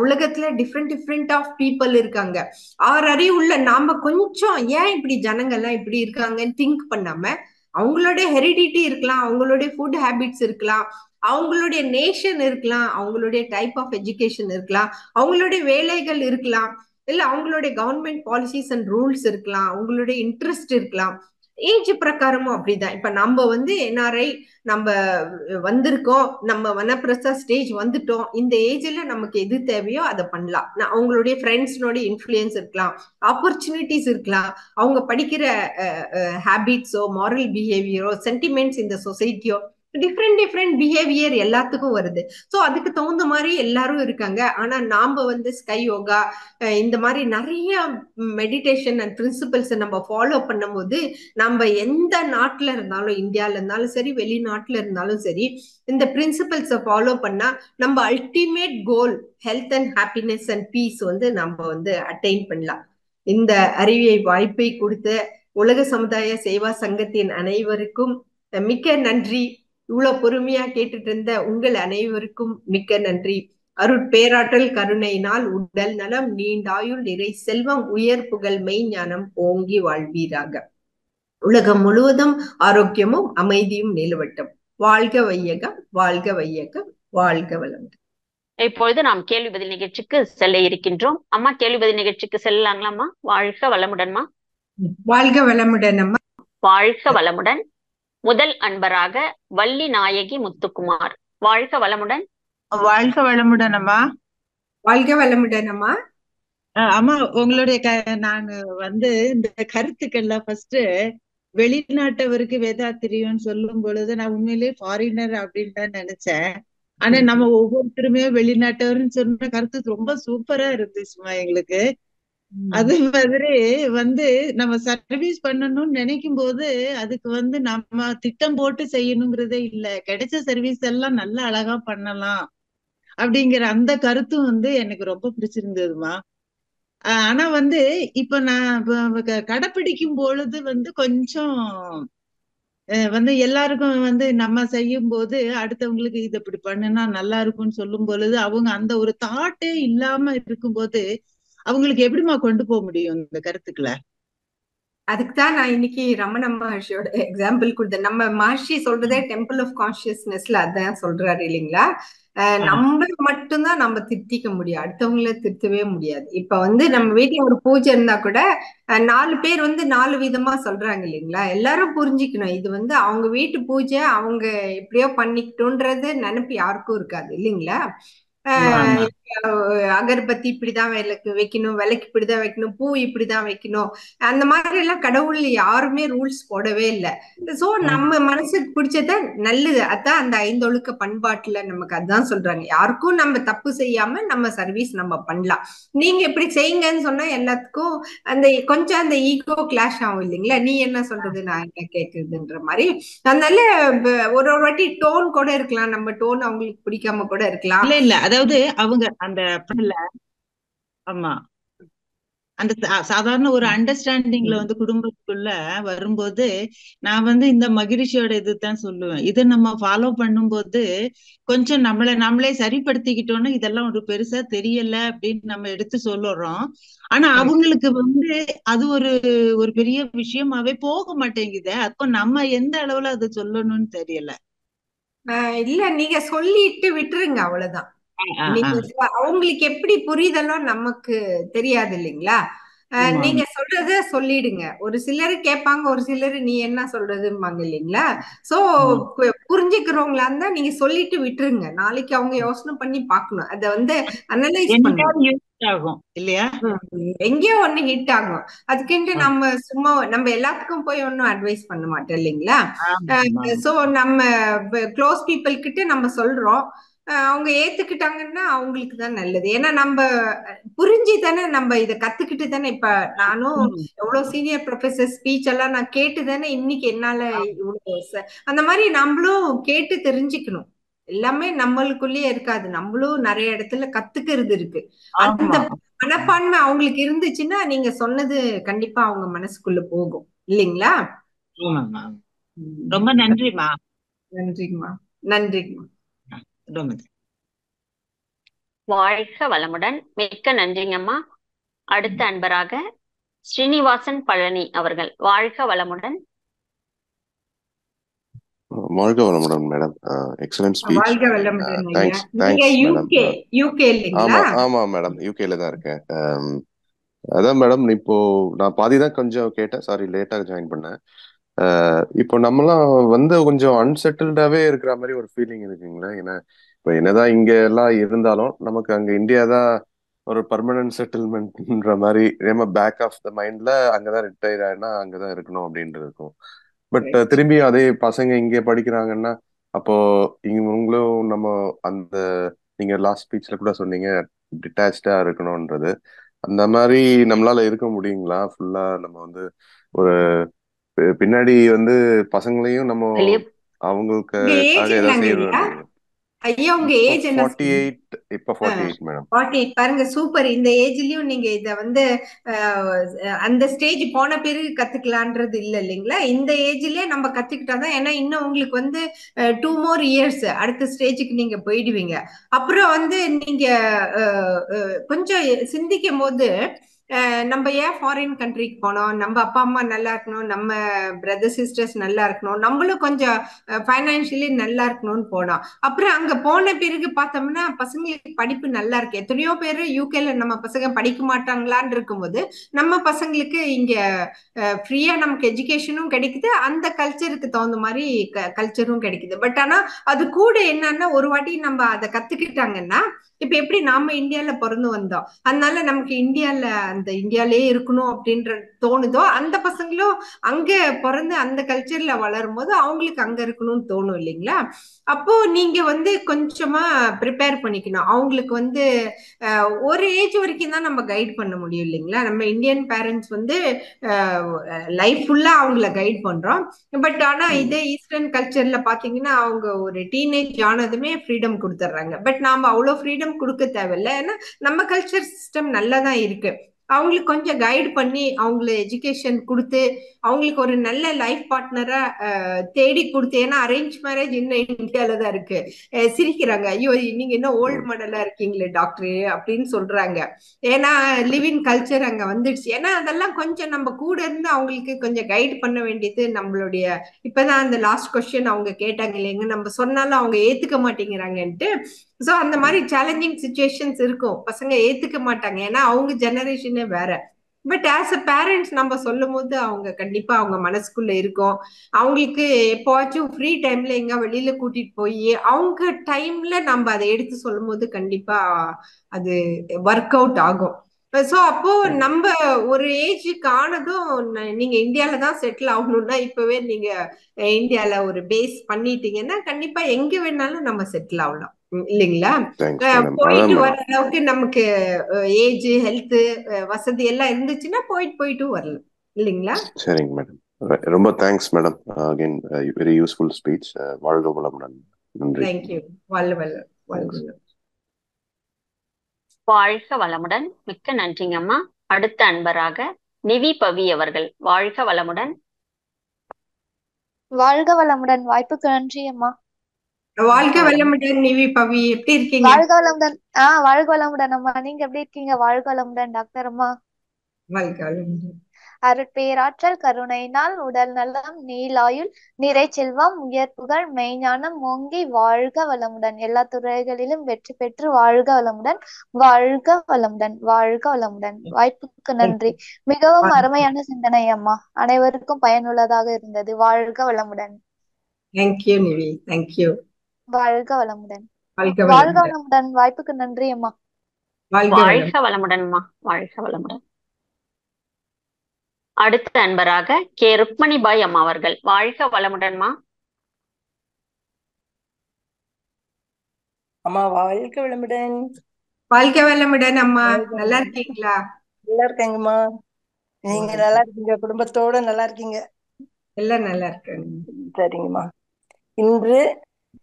உலகத்துல different of people இருக்காங்க. அறிவு உள்ள நாம கொஞ்சம் ஏன் இப்படி ஜனங்கள்லாம் இப்படி இருக்காங்கன்னு திங்க் பண்ணாம, அவங்களுடைய ஹெரிடிட்டி இருக்கலாம், அவங்களுடைய ஃபுட் ஹேபிட்ஸ் இருக்கலாம், அவங்களுடைய நேஷன் இருக்கலாம், அவங்களுடைய டைப் ஆஃப் எஜுகேஷன் இருக்கலாம், அவங்களுடைய வேலைகள் இருக்கலாம், இல்ல அவங்களுடைய கவர்மெண்ட் பாலிசிஸ் அண்ட் ரூல்ஸ் இருக்கலாம், அவங்களுடைய இன்ட்ரெஸ்ட் இருக்கலாம். ஏஜ் பிரகாரமும் அப்படிதான். இப்ப நம்ம வந்து என்ஆர்ஐ நம்ம வந்திருக்கோம், நம்ம வனப்பிரசா ஸ்டேஜ் வந்துட்டோம், இந்த ஏஜ்ல நமக்கு எது தேவையோ அதை பண்ணலாம். அவங்களுடைய ஃப்ரெண்ட்ஸ்னோட இன்ஃப்ளூயன்ஸ் இருக்கலாம், ஆப்பர்ச்சுனிட்டிஸ் இருக்கலாம், அவங்க படிக்கிற ஹேபிட்ஸோ மாரல் பிஹேவியரோ சென்டிமெண்ட்ஸ் இந்த சொசைட்டியோ டிஃப்ரெண்ட் பிஹேவியர் எல்லாத்துக்கும் வருது. ஸோ அதுக்கு தகுந்த மாதிரி எல்லாரும் இருக்காங்க. ஆனா நாம வந்து ஸ்கை யோகா இந்த மாதிரி நிறைய மெடிடேஷன் அண்ட் பிரின்சிபல்ஸை நம்ம ஃபாலோ பண்ணும்போது நம்ம எந்த நாட்டுல இருந்தாலும், இந்தியால இருந்தாலும் சரி, வெளிநாட்டுல இருந்தாலும் சரி, இந்த பிரின்சிபல்ஸை ஃபாலோ பண்ணா நம்ம ultimate goal health and happiness and peace வந்து நம்ம வந்து அட்டைன் பண்ணலாம். இந்த அறிவியை வாய்ப்பை கொடுத்த உலக சமுதாய சேவா சங்கத்தின் அனைவருக்கும் மிக்க நன்றி. இவ்வளவு பொறுமையா கேட்டுட்டு இருந்த உங்கள் அனைவருக்கும் மிக்க நன்றி. அருட்பேராற்றல் கருணையினால் உடல் நலம், நீண்டாயுள், நிறை செல்வம், உயர் புகழ், மெய்ஞானம் ஓங்கி வாழ்வீராக. உலகம் முழுவதும் ஆரோக்கியமும் அமைதியும் நிலவட்டும். வாழ்க வையகம், வாழ்க வையகம், வாழ்க வளமுடன். இப்பொழுது நாம் கேள்வி பதில் நிகழ்ச்சிக்கு செல்ல இருக்கின்றோம். அம்மா, கேள்வி பதில் நிகழ்ச்சிக்கு செல்லலாங்களாம்மா? வாழ்க வளமுடன்மா. வாழ்க வளமுடன் அம்மா. வாழ்க வளமுடன். முதல் அன்பராக வள்ளி நாயகி முத்துக்குமார். வாழ்க வளமுடன். வாழ்க வளமுடன் அம்மா. வாழ்க வளமுடன் அம்மா. அம்மா, உங்களுடைய நான் வந்து இந்த கருத்துக்கள்ல ஃபர்ஸ்ட் வெளிநாட்டவருக்கு வேதாத்திரியம்னு சொல்லும் பொழுது நான் உண்மையிலேயே ஃபாரினர் அப்படின்னு தான் நினைச்சேன். ஆனா நம்ம ஒவ்வொருத்தருமே வெளிநாட்டவர்னு சொன்ன கருத்து ரொம்ப சூப்பரா இருந்துச்சுமா எங்களுக்கு. அது மாதிரி வந்து நம்ம சர்வீஸ் பண்ணணும்னு நினைக்கும் போது அதுக்கு வந்து நம்ம திட்டம் போட்டு செய்யணுங்கிறதே இல்ல, கிடைச்ச சர்வீஸ் எல்லாம் நல்லா அழகா பண்ணலாம் அப்படிங்கிற அந்த கருத்தும் வந்து எனக்கு ரொம்ப பிடிச்சிருந்ததுமா. ஆனா வந்து இப்ப நான் கடைப்பிடிக்கும் பொழுது வந்து கொஞ்சம் வந்து எல்லாருக்கும் வந்து நம்ம செய்யும் போது அடுத்தவங்களுக்கு இது இப்படி பண்ணுனா நல்லா இருக்கும்னு சொல்லும் பொழுது அவங்க அந்த ஒரு தாட்டே இல்லாம இருக்கும்போது அவங்களுக்கு எப்படிமா கொண்டு போக முடியும் இந்த கருத்துக்களை? அதுக்குதான் நான் இன்னைக்கு ரமண மகர்ஷியோட எக்ஸாம்பிள் கொடுத்தேன். நம்ம மகர்ஷி சொல்றதே டெம்பிள் ஆஃப் கான்சியஸ்னஸ்ல அதான் சொல்றாரு இல்லைங்களா? நம்ம மட்டும்தான் நம்ம திருத்திக்க முடியும், அடுத்தவங்கள திருத்தவே முடியாது. இப்ப வந்து நம்ம வீட்டுல ஒரு பூஜை இருந்தா கூட 4 பேர் வந்து 4 விதமா சொல்றாங்க இல்லைங்களா? எல்லாரும் புரிஞ்சுக்கணும், இது வந்து அவங்க வீட்டு பூஜை, அவங்க எப்படியோ பண்ணிக்கிட்டோன்றது நினைப்பு யாருக்கும் இருக்காது இல்லைங்களா? அகர்பத்தி இப்படிதான் வைக்கணும், விளக்கு இப்படிதான் வைக்கணும், பூ இப்படிதான் வைக்கணும், அந்த மாதிரி எல்லாம் கடவுள் யாருமே ரூல்ஸ் போடவே இல்லை. சோ நம்ம மனசுக்கு பிடிச்சத நல்லது, அதான் அந்த 5 ஒழுக்க பண்பாட்டுல நமக்கு அதான் சொல்றாங்க. யாருக்கும் நம்ம தப்பு செய்யாம நம்ம சர்வீஸ் நம்ம பண்ணலாம். நீங்க இப்படி செய்யுங்கன்னு சொன்னா எல்லாத்துக்கும் அந்த கொஞ்சம் அந்த ஈகோ கிளாஷ் ஆகும் இல்லைங்களா? நீ என்ன சொல்றது, நான் என்ன கேட்கறதுன்ற மாதிரி. அதனால ஒரு வாட்டி டோன் கூட இருக்கலாம், நம்ம டோன் அவங்களுக்கு பிடிக்காம கூட இருக்கலாம். இல்ல அதாவது அவங்க அந்த ஆமா அந்த சாதாரண ஒரு அண்டர்ஸ்டாண்டிங்ல வந்து குடும்பத்துக்குள்ள வரும்போது நான் வந்து இந்த மகிழ்ச்சியோட இதுதான் சொல்லுவேன். இதை நம்ம ஃபாலோ பண்ணும்போது கொஞ்சம் நம்மளே சரிப்படுத்திக்கிட்டோம்னா இதெல்லாம் ஒரு பெருசா தெரியல அப்படின்னு நம்ம எடுத்து சொல்லுறோம். ஆனா அவங்களுக்கு வந்து அது ஒரு பெரிய விஷயமாவே போக மாட்டேங்குது. அப்போ நம்ம எந்த அளவுல அதை சொல்லணும்னு தெரியல. இல்ல, நீங்க சொல்லிட்டு விட்டுருங்க, அவ்வளவுதான். அவங்களுக்கு எப்படி புரிதலோ நமக்கு தெரியாது இல்லைங்களா? நீங்க சொல்றத சொல்லிடுங்க. ஒரு சிலரு கேட்பாங்க, ஒரு சிலரு நீ என்ன சொல்றதும்பாங்க இல்லைங்களா? சோ புரிஞ்சுக்கிறவங்களா இருந்தா நீங்க சொல்லிட்டு விட்டுருங்க. நாளைக்கு அவங்க யோசனை பண்ணி பார்க்கணும், அத வந்து அனலைஸ் பண்ணணும். இல்லையா? எங்கேயோ ஒண்ணு ஹிட் ஆகும். அதுக்குன்ட்டு நம்ம சும்மா நம்ம எல்லாத்துக்கும் போய் ஒன்னும் அட்வைஸ் பண்ண மாட்டோம் இல்லைங்களா? சோ நம்ம க்ளோஸ் பீப்புள் கிட்ட நம்ம சொல்றோம், அவங்க ஏத்துக்கிட்டாங்கன்னா அவங்களுக்கு தான் நல்லது. ஏன்னா நம்ம புரிஞ்சு தானே நம்ம இதை கத்துக்கிட்டு தானே. இப்ப நானும் எவ்வளவு சீனியர் ப்ரொஃபசர் ஸ்பீச் எல்லாம் நான் கேட்டு தானே இன்னைக்கு என்னால இவ்வளவு அந்த மாதிரி நம்மளும் கேட்டு தெரிஞ்சுக்கணும். எல்லாமே நம்மளுக்குள்ளேயே இருக்காது, நம்மளும் நிறைய இடத்துல கத்துக்கிறது இருக்கு. அந்த மனப்பான்மை அவங்களுக்கு இருந்துச்சுன்னா நீங்க சொன்னது கண்டிப்பா அவங்க மனசுக்குள்ள போகும் இல்லைங்களா? ரொம்ப நன்றிமா. நன்றிங்கம்மா. நன்றிங்கம்மா. வாழ்க வளமுடன். மிக்க நன்றிங்கம்மா. அடுத்த அன்பராக ஸ்ரீனிவாசன் பழனி அவர்கள். வாழ்க வளமுடன். வாழ்க வளமுடன் மேடம். Excellent speech. வாழ்க வளமுடன். தேங்க்ஸ் யூகே இல்லைங்களா? ஆமா மேடம், யூகேல தான் இருக்கேன். அதான் மேடம், இப்போ நான் பாதி தான் கொஞ்சம் கேட்டேன், சாரி லேட்டா ஜாயின் பண்ணேன். இப்போ நம்மலாம் வந்து கொஞ்சம் அன்செட்டில்டாவே இருக்கிற மாதிரி ஒரு ஃபீலிங் இருக்குங்களா? ஏன்னா இப்போ என்னதான் இங்க எல்லாம் இருந்தாலும் நமக்கு அங்க இந்தியா தான் ஒரு பர்மனன்ட் செட்டில்மெண்ட்ன்ற மாதிரி நம்ம பேக் ஆஃப் த மைண்ட்ல அங்கதான் ரிட்டையர் ஆயினா அங்கதான் இருக்கணும் அப்படின்ட்டு இருக்கும். But Right. திரும்பியும் அதே பசங்க இங்கே படிக்கிறாங்கன்னா அப்போ இவங்களும் நம்ம அந்த நீங்க லாஸ்ட் ஸ்பீச்ல கூட சொன்னீங்க டிட்டாச்சா இருக்கணும்ன்றது. அந்த மாதிரி நம்மளால இருக்க முடியுங்களா? ஃபுல்லா நம்ம வந்து ஒரு பின்னாடி வந்து பசங்களையும் நம்ம வெளியே உங்க அவங்களுக்காக ஏஜ் ஏதாவது என்னங்க செய்ய ஐயா? வேண்டியது. ஐயா உங்க இப்போ ஏஜ் என்ன ஃபார்ட்டி சொன்னீங்க? எயிட் இப்போ 48 மேடம். 48 பாருங்க, சூப்பர். இந்த ஏஜ்லயும் நீங்க இத வந்து அந்த ஸ்டேஜ் போன பிறகு கத்துக்கலான்றது இல்ல இல்லைங்களா? இந்த ஏஜ்லயே நம்ம கத்துக்கிட்டாதான், ஏன்னா இன்னும் உங்களுக்கு வந்து 2 more years அடுத்த ஸ்டேஜுக்கு நீங்க போயிடுவீங்க. அப்புறம் வந்து நீங்க கொஞ்சம் சிந்திக்கும் போது நம்ம ஏன் ஃபாரின் கண்ட்ரிக்கு போனோம்? நம்ம அப்பா அம்மா நல்லா இருக்கணும், நம்ம பிரதர் சிஸ்டர்ஸ் நல்லா இருக்கணும், நம்மளும் கொஞ்சம் ஃபைனான்சியலி நல்லா இருக்கணும்னு போனோம். அப்புறம் அங்க போன பிறகு பார்த்தோம்னா பசங்களுக்கு படிப்பு நல்லா இருக்கு. எத்தனையோ பேர் யூகேல நம்ம பசங்க படிக்க மாட்டாங்களான்னு இருக்கும்போது நம்ம பசங்களுக்கு இங்க ஃப்ரீயா நமக்கு எஜுகேஷனும் கிடைக்குது, அந்த கல்ச்சருக்கு தகுந்த மாதிரி கல்ச்சரும் கிடைக்குது. பட் ஆனா அது கூட என்னன்னா, ஒரு வாட்டி நம்ம அதை கத்துக்கிட்டாங்கன்னா, இப்ப எப்படி நாம இந்தியால பிறந்து வந்தோம், அதனால நமக்கு இந்தியால அந்த இந்தியாலயே இருக்கணும் அப்படின்ற தோணுதோ, அந்த பசங்களும் அங்க பிறந்து அந்த கல்ச்சர்ல வளரும் போது அவங்களுக்கு அங்க இருக்கணும்னு தோணும் இல்லைங்களா? அப்போ நீங்க வந்து கொஞ்சமா ப்ரிப்பேர் பண்ணிக்கணும். அவங்களுக்கு வந்து ஒரு ஏஜ் வரைக்கும் தான் நம்ம கைட் பண்ண முடியும் இல்லைங்களா? நம்ம இந்தியன் பேரண்ட்ஸ் வந்து லைஃப் ஃபுல்லா அவங்கள கைட் பண்றோம். பட் ஆனா இதே ஈஸ்டர்ன் கல்ச்சர்ல பாத்தீங்கன்னா அவங்க ஒரு டீனேஜ் ஆனதுமே ஃப்ரீடம் கொடுத்துட்றாங்க. பட் நாம அவ்வளவு ஃப்ரீடம் கொடுக்க தேவையில்லை, ஏன்னா நம்ம கல்ச்சர் சிஸ்டம் நல்லா தான் இருக்கு. அவங்களுக்கு கொஞ்சம் கைட் பண்ணி அவங்கள எஜுகேஷன் கொடுத்து அவங்களுக்கு ஒரு நல்ல லைஃப் பார்ட்னரா தேடி கொடுத்து, ஏன்னா அரேஞ்ச் மேரேஜ் இன்னும் இந்தியால தான் இருக்கு. சிரிக்கிறாங்க, ஐயோ நீங்க இன்னும் ஓல்டு மாடலா இருக்கீங்களே டாக்டர் அப்படின்னு சொல்றாங்க. ஏன்னா லிவிங் கல்ச்சர் அங்க வந்துடுச்சு. ஏன்னா அதெல்லாம் கொஞ்சம் நம்ம கூட இருந்து அவங்களுக்கு கொஞ்சம் கைட் பண்ண வேண்டியது நம்மளுடைய. இப்பதான் அந்த லாஸ்ட் கொஸ்டின் அவங்க கேட்டாங்க இல்லைங்க, நம்ம சொன்னாலும் அவங்க ஏத்துக்க மாட்டேங்கிறாங்கன்ட்டு. சோ அந்த மாதிரி சேலஞ்சிங் சுச்சுவேஷன்ஸ் இருக்கும், பசங்க ஏத்துக்க மாட்டாங்க, ஏன்னா அவங்க ஜெனரேஷனே வேற. பட் ஆஸ் அ பேரண்ட்ஸ் நம்ம சொல்லும் போது அவங்க கண்டிப்பா அவங்க மனசுக்குள்ள இருக்கும். அவங்களுக்கு எப்போவாச்சும் ஃப்ரீ டைம்ல எங்க வெளியில கூட்டிட்டு போய் அவங்க டைம்ல நம்ம அதை எடுத்து சொல்லும் போது கண்டிப்பா அது ஒர்க் அவுட் ஆகும். சோ அப்போ நம்ம ஒரு ஏஜுக்கு ஆனதும் நீங்க இந்தியால தான் செட்டில் ஆகணும்னா இப்பவே நீங்க இந்தியால ஒரு பேஸ் பண்ணிட்டீங்கன்னா கண்டிப்பா எங்க வேணாலும் நம்ம செட்டில் ஆகலாம் இல்லைங்களா? Thanks madam. போயிட்டு அதான் வர மேடம். அளவுக்கு நமக்கு ஏஜ் ஹெல்த் வசதி எல்லாம் இருந்துச்சுன்னா போயிட்டு போயிட்டு வரலாம் இல்லைங்களா? சரிங்க மேடம். ரொம்ப thanks madam. Again very useful speech. வாழ்க வளமுடன். நன்றி. தேங்க்யூ. வல்ல வல்ல தேங்க்ஸ். வல்ல. வாழ்க வளமுடன். மிக்க நன்றிங்க அம்மா. அடுத்த அன்பராக நிவி பவி அவர்கள். வாழ்க வளமுடன். வாழ்க வளமுடன். வாய்ப்புக்கு நன்றி அம்மா. வாழ்க வளமுடன் நிவி பவி, எப்படி இருக்கீங்க? வாழ்க வளமுடன். வாழ்க வளமுடன் அம்மா. நீங்க எப்படி இருக்கீங்க? வாழ்க வளமுடன் டாக்டர் அம்மா. வாழ்க வளமுடன். அருட்பேராற்றல் கருணையினால் உடல் நலம் நீலாயுள் நிறை செல்வம் உயர் புகழ் மெய்ஞானம் ஓங்கி வாழ்க வளமுடன். எல்லா துறைகளிலும் வெற்றி பெற்று வாழ்க வளமுடன். வாழ்க வளமுடன். வாழ்க வளமுடன். வாய்ப்புக்கு நன்றி. மிகவும் அருமையான சிந்தனை அம்மா. அனைவருக்கும் பயனுள்ளதாக இருந்தது. வாழ்க வளமுடன். Thank you Nivi, thank you. வாழ்க வளமுடன். வாழ்க வாழ்க வளமுடன். வளமுடன். வாய்ப்புக்கு நன்றி அம்மா. வாழ்க வாழ்க வளமுடன். வளமுடன்மா. வாழ்க வளமுடன். அடுத்த அன்பராக கே ருக்மணிபாய் அம்மா அவர்கள். வாழ்க வளமுடன்மா. அம்மா வாழ்க வளமுடன். வாழ்க வளமுடன் அம்மா, வாழ்க நல்லா வளமுடன். இருக்கீங்களா? நல்லா இருக்கேங்கம்மா. நீங்க நல்லா இருக்கீங்க? குடும்பத்தோட நல்லா இருக்கீங்க? எல்லாம் நல்லா இருக்காங்க. சரிங்கம்மா. இன்று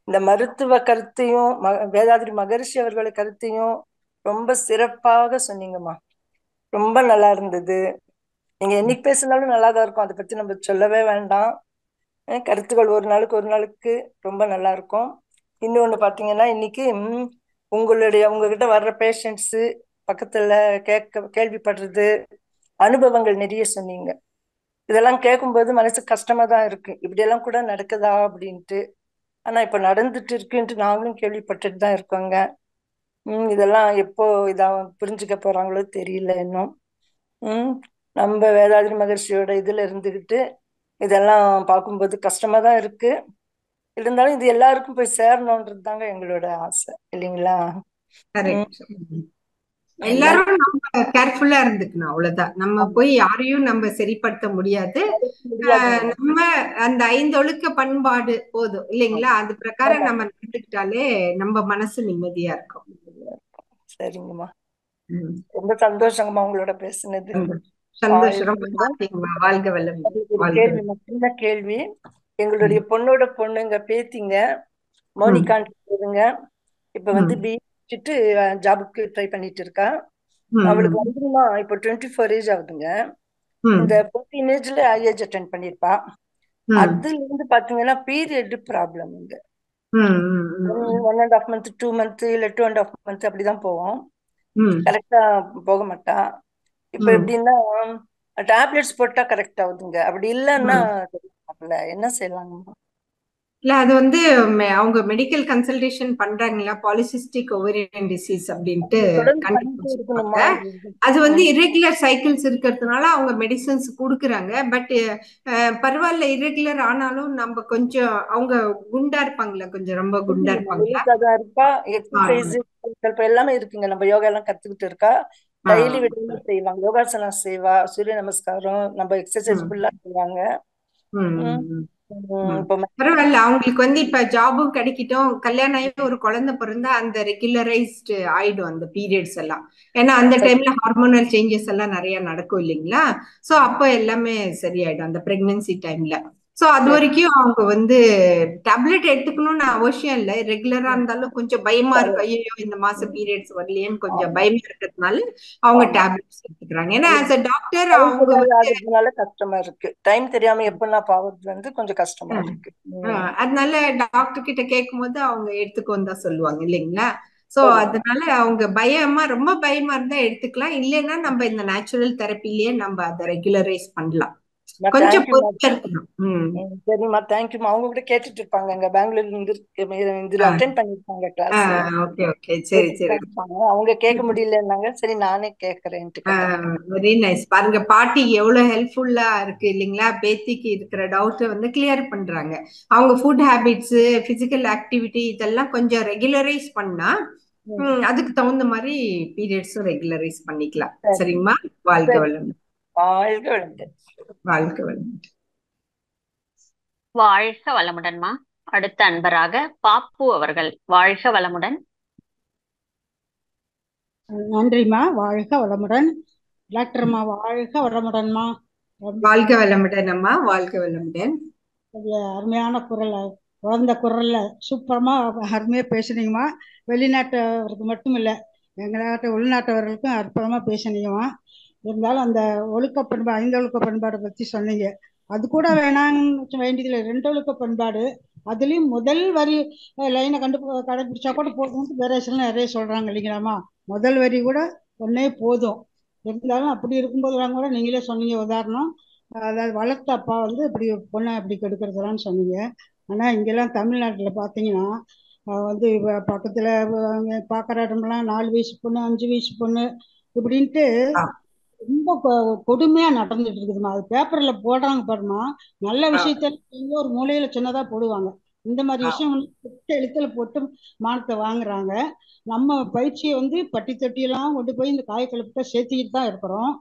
இந்த மருத்துவ கருத்தையும் வேதாத்ரி மகரிஷி அவர்களோட கருத்தையும் ரொம்ப சிறப்பாக சொன்னீங்கம்மா. ரொம்ப நல்லா இருந்தது. நீங்க என்னைக்கு பேசினாலும் நல்லா தான் இருக்கும், அதை பத்தி நம்ம சொல்லவே வேண்டாம். கருத்துக்கள் ஒரு நாளுக்கு ரொம்ப நல்லா இருக்கும். இன்னொன்னு பாத்தீங்கன்னா இன்னைக்கு உங்ககிட்ட வர்ற பேஷண்ட்ஸு பக்கத்துல கேள்விப்படுறது அனுபவங்கள் நிறைய சொன்னீங்க. இதெல்லாம் கேட்கும்போது மனசு கஷ்டமா தான் இருக்கு, இப்படியெல்லாம் கூட நடக்குதா அப்படின்ட்டு. ஆனா இப்ப நடந்துட்டு இருக்குன்ட்டு நாங்களும் கேள்விப்பட்டுட்டு தான் இருக்கோங்க. இதெல்லாம் எப்போ புரிஞ்சுக்க போறாங்களோ தெரியல இன்னும். நம்ம வேதாத்ரி மகர்ஷியோட இதுல இருந்துகிட்டு இதெல்லாம் பார்க்கும்போது கஷ்டமா தான் இருக்கு. இருந்தாலும் இது எல்லாருக்கும் போய் சேரணும்ன்றது தாங்க எங்களோட ஆசை இல்லைங்களா? கரெக்ட். எல்லாரும் நம்ம கேர்ஃபுல்லா இருந்துக்கணும், அவ்வளவுதான். நம்ம போய் யாரையும் நம்ம சரிப்படுத்த முடியாது. நம்ம அந்த 5 ஒழுக்க பண்பாடு போதும் இல்லைங்களா? அது பிரகாரம் நம்ம நடந்துக்கிட்டாலே நம்ம மனசு நிம்மதியா இருக்கும். சரிங்கம்மா, ரொம்ப சந்தோஷங்கம்மா உங்களோட பேசுனது. சந்தோஷம். ரொம்ப நன்றிங்கம்மா. வாழ்க வளமுடன். கேள்வி, சின்ன கேள்வி. எங்களுடைய பொண்ணோட பொண்ணுங்க பேத்திங்க மோனிகாங்க இப்ப வந்து பிடிச்சிட்டு ஜாபுக்கு ட்ரை பண்ணிட்டு இருக்கா. அவளுக்கு வந்துமா இப்ப 24 ஏஜ் ஆகுதுங்க. இந்த 14 ஏஜ்ல ஐஏஜ் அட்டென்ட் பண்ணிருப்பா. அதுல இருந்து பாத்தீங்கன்னா பீரியட் ப்ராப்ளம் உங்க 1.5 month 2 month இல்ல 2.5 month அப்படிதான் போவோம். கரெக்டா போக மாட்டா. இப்ப எப்படின்னா டேப்லெட்ஸ் போட்டா கரெக்ட் ஆகுதுங்க. அப்படி இல்லைன்னா என்ன செய்யலாங்கம்மா? இல்ல, அது வந்து அவங்க மெடிக்கல் கன்சல்டேஷன் பண்றாங்களா, பாலிசிஸ்டிக் ஓவேரியன் டிசீஸ் அப்படின்ட்டு கண்டுபிடிச்சிருக்காங்க. அது வந்து இரெகுலர் சைக்கிள்ஸ் இருக்கிறதுனால அவங்க மெடிசன்ஸ் கொடுக்குறாங்க. பட் பரவாயில்ல, இரெகுலர் ஆனாலும் நம்ம கொஞ்சம், அவங்க குண்டா இருப்பாங்களா, கொஞ்சம் ரொம்ப குண்டா இருப்பாங்களா, எக்ஸசைஸ் எல்லாமே இருக்குங்க. நம்ம யோகா எல்லாம் கத்துக்கிட்டு இருக்கா. டெய்லி விட்டு செய்வாங்க, யோகாசனம் செய்வா, சூரிய நமஸ்காரம், நம்ம எக்ஸசைஸ் ஃபுல்லா செய்வாங்க. பரவாயில்ல, அவங்களுக்கு வந்து இப்ப ஜாபும் கிடைக்கட்டும், கல்யாணம் ஆகி ஒரு குழந்தை பிறந்தா அந்த ரெகுலரைஸ்ட் ஆயிடும் அந்த பீரியட்ஸ் எல்லாம். ஏன்னா அந்த டைம்ல ஹார்மோனல் சேஞ்சஸ் எல்லாம் நிறைய நடக்கும் இல்லைங்களா? சோ அப்ப எல்லாமே சரியாயிடும் அந்த பிரெக்னன்சி டைம்ல. சோ அது வரைக்கும் அவங்க வந்து டேப்லெட் எடுத்துக்கணும்னு அவசியம் இல்லை. ரெகுலரா இருந்தாலும் கொஞ்சம் பயமா இருக்கு, ஐயோ இந்த மாசம் பீரியட்ஸ் வரலையேன்னு கொஞ்சம் பயமா இருக்கிறதுனால அவங்க டேப்லெட்ஸ் எடுத்துக்கிறாங்க. ஏன்னா ஆஸ் அ டாக்டர் அவங்க கஷ்டமா இருக்கு, டைம் தெரியாம எப்படின்னா பாவறது வந்து கொஞ்சம் கஷ்டமா இருக்கு. அதனால டாக்டர் கிட்ட கேட்கும் போது அவங்க எடுத்துக்கோன்னு தான் சொல்லுவாங்க இல்லைங்களா? சோ அதனால அவங்க பயமா, ரொம்ப பயமா இருந்தா எடுத்துக்கலாம். இல்லைன்னா நம்ம இந்த நேச்சுரல் தெரப்பிலேயே நம்ம அதை ரெகுலரைஸ் பண்ணலாம். கொஞ்சம் சரிம்மா, தேங்க்யூமா. அவங்க கூட கேட்டுட்டு இருப்பாங்க, அங்க பெங்களூர்ல இருந்து இதுல அட்டெண்ட் பண்ணிருப்பாங்க கிளாஸ். ஓகே ஓகே, சரி சரி. அவங்க கேட்க முடியலன்னாங்க, சரி நானே கேக்குறேன்ட்டு. Very nice. பாருங்க பாட்டி எவ்வளவு ஹெல்ப்ஃபுல்லா இருக்கு இல்லைங்களா? பேத்திக்கு இருக்கிற டவுட் வந்து கிளியர் பண்றாங்க. அவங்க ஃபுட் ஹேபிட்ஸ், பிசிக்கல் ஆக்டிவிட்டி இதெல்லாம் கொஞ்சம் ரெகுலரைஸ் பண்ணா அதுக்கு தகுந்த மாதிரி பீரியட்ஸும் ரெகுலரைஸ் பண்ணிக்கலாம். சரிங்களா? வாழ்க வளமுடன். வாழ்க வளமுடன். வாழ்க வளமுடன். வாழ்க வளமுடன்மா. அடுத்த அன்பராக பாப்பு அவர்கள். வாழ்க வளமுடன். நன்றிம்மா. வாழ்க வளமுடன். டாக்டர்மா வாழ்க வளமுடன்மா. வாழ்க வளமுடன் அம்மா. வாழ்க வளமுடன். அருமையான குரல், குழந்தை குரல்ல சூப்பரமா அருமையா பேசுனீங்கம்மா. வெளிநாட்டவருக்கு மட்டும் இல்லை, எங்களாட்ட உள்நாட்டவர்களுக்கும் அற்புதமா பேசுனீங்கம்மா. இருந்தாலும் அந்த ஒழுக்க பண்பாடு, 5 ஒழுக்க பண்பாடை பத்தி சொன்னீங்க. அது கூட வேணான்னு வேண்டியதில்லை. 2 ஒழுக்க பண்பாடு, அதுலயும் முதல் வரி லைனை கடைபிடிச்சா கூட போதும். வேரேஷன் நிறைய சொல்றாங்க இல்லைங்களாம்மா? முதல் வரி கூட ஒன்னே போதும். இருந்தாலும் அப்படி இருக்கும்போதெல்லாம் கூட நீங்களே சொன்னீங்க உதாரணம். அதாவது வளர்த்த அப்பா வந்து இப்படி பொண்ணை இப்படி கெடுக்கிறதுலான்னு சொன்னீங்க. ஆனால் இங்கெல்லாம் தமிழ்நாட்டில் பார்த்தீங்கன்னா வந்து பக்கத்தில் பார்க்குற இடம்லாம் 4 வயசு பொண்ணு, 5 வயசு பொண்ணு இப்படின்ட்டு ரொம்ப கொடுமையா நடந்துட்டு இருக்குதுமா. அது பேப்பர்ல போடுறாங்க பாருமா, நல்ல விஷயத்த ஒரு மூலையில சின்னதா போடுவாங்க. இந்த மாதிரி விஷயம் எழுத்துல போட்டு மானத்தை வாங்குறாங்க. நம்ம பயிற்சியை வந்து பட்டி தொட்டியெல்லாம் கொண்டு போய் இந்த காயக்கலப்பை சேர்த்திக்கிட்டு தான் இருக்கிறோம்.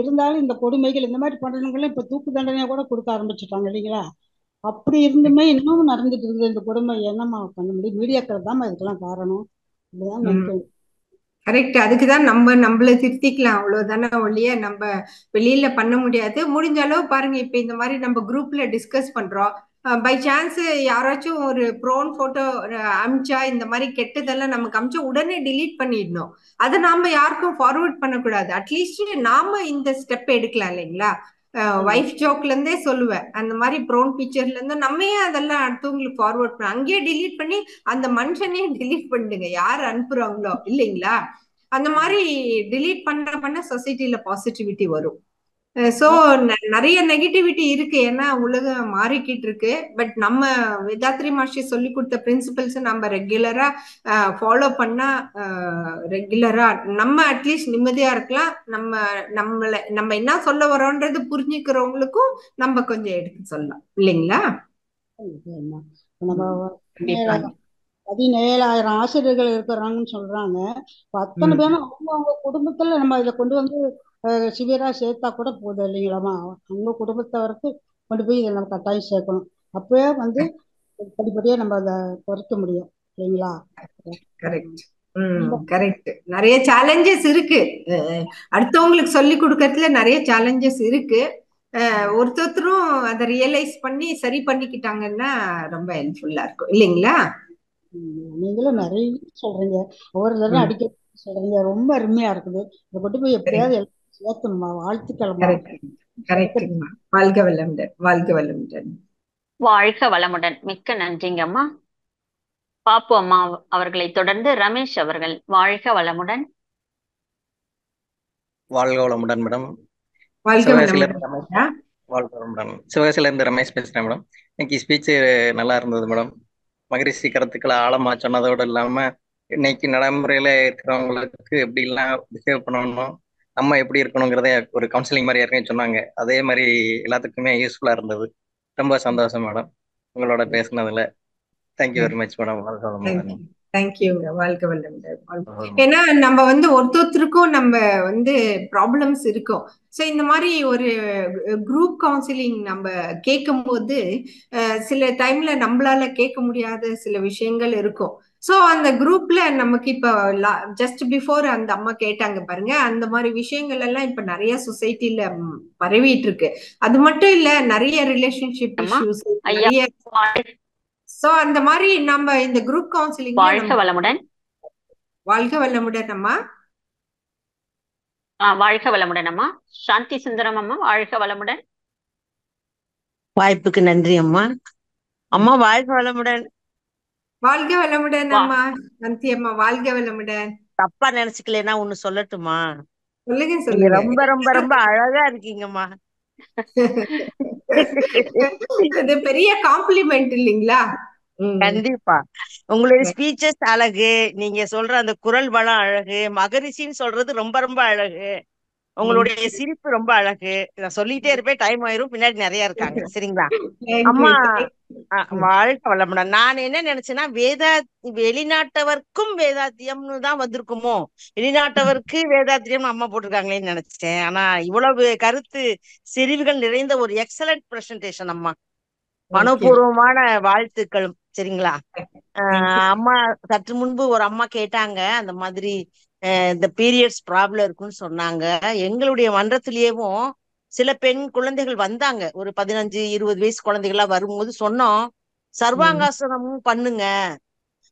இருந்தாலும் இந்த கொடுமைகள், இந்த மாதிரி பண்றவங்களும் இப்ப தூக்கு தண்டனையா கூட கொடுக்க ஆரம்பிச்சுட்டாங்க இல்லைங்களா? அப்படி இருந்துமே இன்னமும் நடந்துட்டு இருக்குது இந்த கொடுமை. என்னம்மா பண்ண முடியும்? மீடியாக்கள் தான் இதுக்கெல்லாம் காரணம். இப்படிதான் நினைக்கிறேன். கரெக்ட். அதுக்குதான் நம்மள திருத்திக்கலாம், அவ்வளவுதானே ஒழிய நம்ம வெளியில பண்ண முடியாது. முடிஞ்ச அளவு பாருங்க, இப்ப இந்த மாதிரி நம்ம குரூப்ல டிஸ்கஸ் பண்றோம். பை சான்ஸ் யாராச்சும் ஒரு ப்ரோன் போட்டோ அமிச்சா, இந்த மாதிரி கெட்டதெல்லாம் நமக்கு அமிச்சா உடனே டிலீட் பண்ணிடணும். அதை நாம யாருக்கும் ஃபார்வர்ட் பண்ணக்கூடாது. அட்லீஸ்ட் நாம இந்த ஸ்டெப் எடுக்கலாம் இல்லைங்களா? வைஃப் ஜோக்ல இருந்தே சொல்லுவேன், அந்த மாதிரி ப்ரோன் பிக்சர்ல இருந்து நம்மையே அதெல்லாம் அடுத்தவங்களுக்கு ஃபார்வர்ட் பண்ண, அங்கேயே டிலீட் பண்ணி அந்த மனுஷனே டிலீட் பண்ணிடுங்க யார் அனுப்புறாங்களோ இல்லைங்களா? அந்த மாதிரி டிலீட் பண்ண சொசைட்டில பாசிட்டிவிட்டி வரும். சோ நிறைய நெகட்டிவிட்டி இருக்கு, ஏன்னா உலகம் மாறிக்கிட்டு இருக்கு. பட் நம்ம வேதாத்ரி மாஸ்டர் சொல்லி கொடுத்த பிரின்சிபல்ஸ் நம்ம ரெகுலரா ஃபாலோ பண்ணா ரெகுலரா நம்ம அட்லீஸ்ட் நிம்மதியா இருக்கலாம். நம்ம என்ன சொல்ல வரோன்றது புரிஞ்சுக்கிறவங்களுக்கும் நம்ம கொஞ்சம் எடுத்து சொல்லலாம் இல்லைங்களா? நம்ம கண்டிப்பா. 17,000 ஆசிரியர்கள் இருக்கிறாங்கன்னு சொல்றாங்க. அத்தனை பேரும் அவங்க குடும்பத்துல நம்ம இதை கொண்டு வந்து சிவியரா சேர்த்தா கூட போதும் இல்லைங்களாமா? அவங்க குடும்பத்தவருக்கு கொண்டு போய் இதை நம்ம கட்டாயம் சேர்க்கணும். அப்பவே வந்து படிப்படியா நம்ம அதை குறைக்க முடியும் இல்லைங்களா? கரெக்ட். கரெக்ட். நிறைய சேலஞ்சஸ் இருக்கு, அடுத்தவங்களுக்கு சொல்லி கொடுக்கறதுல நிறைய சேலஞ்சஸ் இருக்கு. ஒருத்தரும் அதை ரியலைஸ் பண்ணி சரி பண்ணிக்கிட்டாங்கன்னா ரொம்ப ஹெல்ப்ஃபுல்லா இருக்கும் இல்லைங்களா? நீங்களும் நிறைய சொல்றீங்க, ஒவ்வொரு தடவை அடிக்க சொல்றீங்க, ரொம்ப அருமையா இருக்குது. இதை கொண்டு போய் எப்படியாவது சேர்த்தணுமா? வாழ்த்துக்கள்மா. கரெக்டுங்கம்மா. வாழ்க வளமுடன். வாழ்க வளமுடன். வாழ்க வளமுடன். மிக்க நன்றிங்கம்மா. பாப்பு அம்மா அவர்களை தொடர்ந்து ரமேஷ் அவர்கள். வாழ்க வளமுடன். வாழ்க வளமுடன் மேடம். வாழ்க சிவகாசியில வளமுடன். இருந்து ரமேஷ். வாழ்க வளமுடன். சிவகாசியில இருந்து ரமேஷ் பேசுறேன் மேடம். இன்னைக்கு ஸ்பீச் நல்லா இருந்தது மேடம். மகரிஷி கருத்துக்களை ஆழமா சொன்னதோடு இல்லாம இன்னைக்கு நடைமுறையில இருக்கிறவங்களுக்கு எப்படி எல்லாம் பிஹேவ் பண்ணணும், நம்ம எப்படி இருக்கணுங்கிறத ஒரு கவுன்சிலிங் மாதிரி யாருக்கும் சொன்னாங்க. அதே மாதிரி எல்லாத்துக்குமே யூஸ்ஃபுல்லா இருந்தது. ரொம்ப சந்தோஷம் மேடம் உங்களோட பேசுனதுல. Thank you very much madam. தேங்க்யூங்க. வாழ்க வளமுடன். ஏன்னா நம்ம வந்து ஒருத்தருக்கும் நம்ம வந்து ப்ராப்ளம்ஸ் இருக்கும். ஸோ இந்த மாதிரி ஒரு குரூப் கவுன்சிலிங் நம்ம கேட்கும் போது சில டைம்ல நம்மளால கேட்க முடியாத சில விஷயங்கள் இருக்கும். ஸோ அந்த குரூப்ல நமக்கு இப்ப ஜஸ்ட் பிஃபோர் அந்த அம்மா கேட்டாங்க பாருங்க, அந்த மாதிரி விஷயங்கள் எல்லாம் இப்ப நிறைய சொசைட்டில பரவிட்டு இருக்கு. அது மட்டும் இல்ல, நிறைய ரிலேஷன்ஷிப் இஷ்யூஸ் நிறைய. சோ அந்த மாதிரி நம்ம இந்த குரூப் கவுன்சிலிங். வாழ்க வளமுடன். வாழ்க வளமுடன் அம்மா. வாழ்க வளமுடன் அம்மா. சாந்தி சுந்தரம் அம்மா. வாழ்க வளமுடன். வாய்ப்புக்கு நன்றி அம்மா. அம்மா வாழ்க வளமுடன். வாழ்க வளமுடன் அம்மா. சாந்தி அம்மா வாழ்க வளமுடன். தப்பா நினைச்சுக்கலன்னா ஒண்ணு சொல்லட்டுமா? சொல்லுங்க சொல்லுங்க. ரொம்ப ரொம்ப ரொம்ப அழகா இருக்கீங்கம்மா. இது பெரிய காம்ப்ளிமெண்ட் இல்லைங்களா? கண்டிப்பா. உங்களுடைய ஸ்பீச்சஸ் அழகு, நீங்க சொல்ற அந்த குரல் வளம் அழகு, மகரிஷின்னு சொல்றது ரொம்ப ரொம்ப அழகு, உங்களுடைய சிரிப்பு ரொம்ப அழகு. நான் சொல்லிட்டே இருப்பேன், டைம் ஆயிரும், பின்னாடி நிறைய இருக்காங்க. சரிங்களா அம்மா? வாழ்க வளமுடன். நான் என்ன நினைச்சேன்னா வெளிநாட்டவர்க்கும் வேதாத்தியம்னு தான் வந்திருக்குமோ, வெளிநாட்டவருக்கு வேதாத்தியம் அம்மா போட்டிருக்காங்களேன்னு நினைச்சேன். ஆனா இவ்வளவு கருத்து செறிவுகள் நிறைந்த ஒரு எக்ஸலண்ட் பிரசன்டேஷன் அம்மா. மனப்பூர்வமான வாழ்த்துக்களும். சரிங்களா? அம்மா சற்று முன்பு ஒரு அம்மா கேட்டாங்க, அந்த மாதிரி இந்த பீரியட்ஸ் ப்ராப்ளம் இருக்குன்னு சொன்னாங்க. எங்களுடைய மன்றத்திலேயும் சில பெண் குழந்தைகள் வந்தாங்க, ஒரு 15-20 வயசு குழந்தைகளா வரும்போது சொன்னோம், சர்வாங்காசனமும் பண்ணுங்க,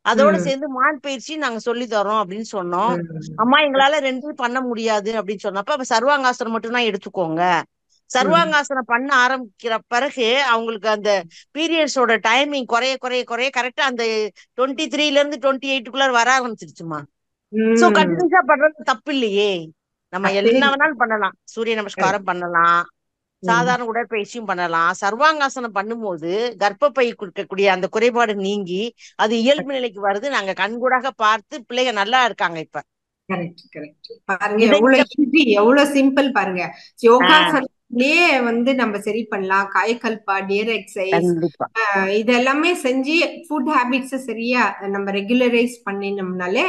அதோட சேர்ந்து மான் பயிற்சி நாங்க சொல்லி தரோம் அப்படின்னு சொன்னோம். அம்மா எங்களால 2 பண்ண முடியாது அப்படின்னு சொன்னப்ப அப்ப சர்வாங்காசனம் மட்டும் தான் எடுத்துக்கோங்க. சர்வாங்காசனம் பண்ண ஆரம்பிக்கிற பிறகு அவங்களுக்கு அந்த பீரியட்ஸோட டைமிங் குறைய குறைய குறைய கரெக்டா அந்த 23ல இருந்து 28க்குள்ள வர ஆரம்பிச்சிருச்சுமா. சோ கண்டினியூஸா பண்றது தப்பு இல்லையே, நம்ம என்ன வேணாலும் பண்ணலாம். சூரிய நமஸ்காரம் பண்ணலாம், சாதாரண உடற்பயிற்சியும் பண்ணலாம். சர்வாங்காசனம் பண்ணும்போது கர்ப்பப்பை கொடுக்கக்கூடிய அந்த குறைபாடு நீங்கி அது இயல்பு நிலைக்கு வருது. நாங்க கண்கூடாக பார்த்து பிள்ளைங்க நல்லா இருக்காங்க இப்ப. பாருங்க எவ்வளவு சிம்பிள் பாருங்க. யோகாசனத்திலேயே வந்து நம்ம சரி பண்ணலாம். காயகல்பா, டியர் எக்ஸசைஸ் இதெல்லாமே செஞ்சு ஃபுட் ஹேபிட்ஸ் சரியா நம்ம ரெகுலரைஸ் பண்ணினோம்னாலே,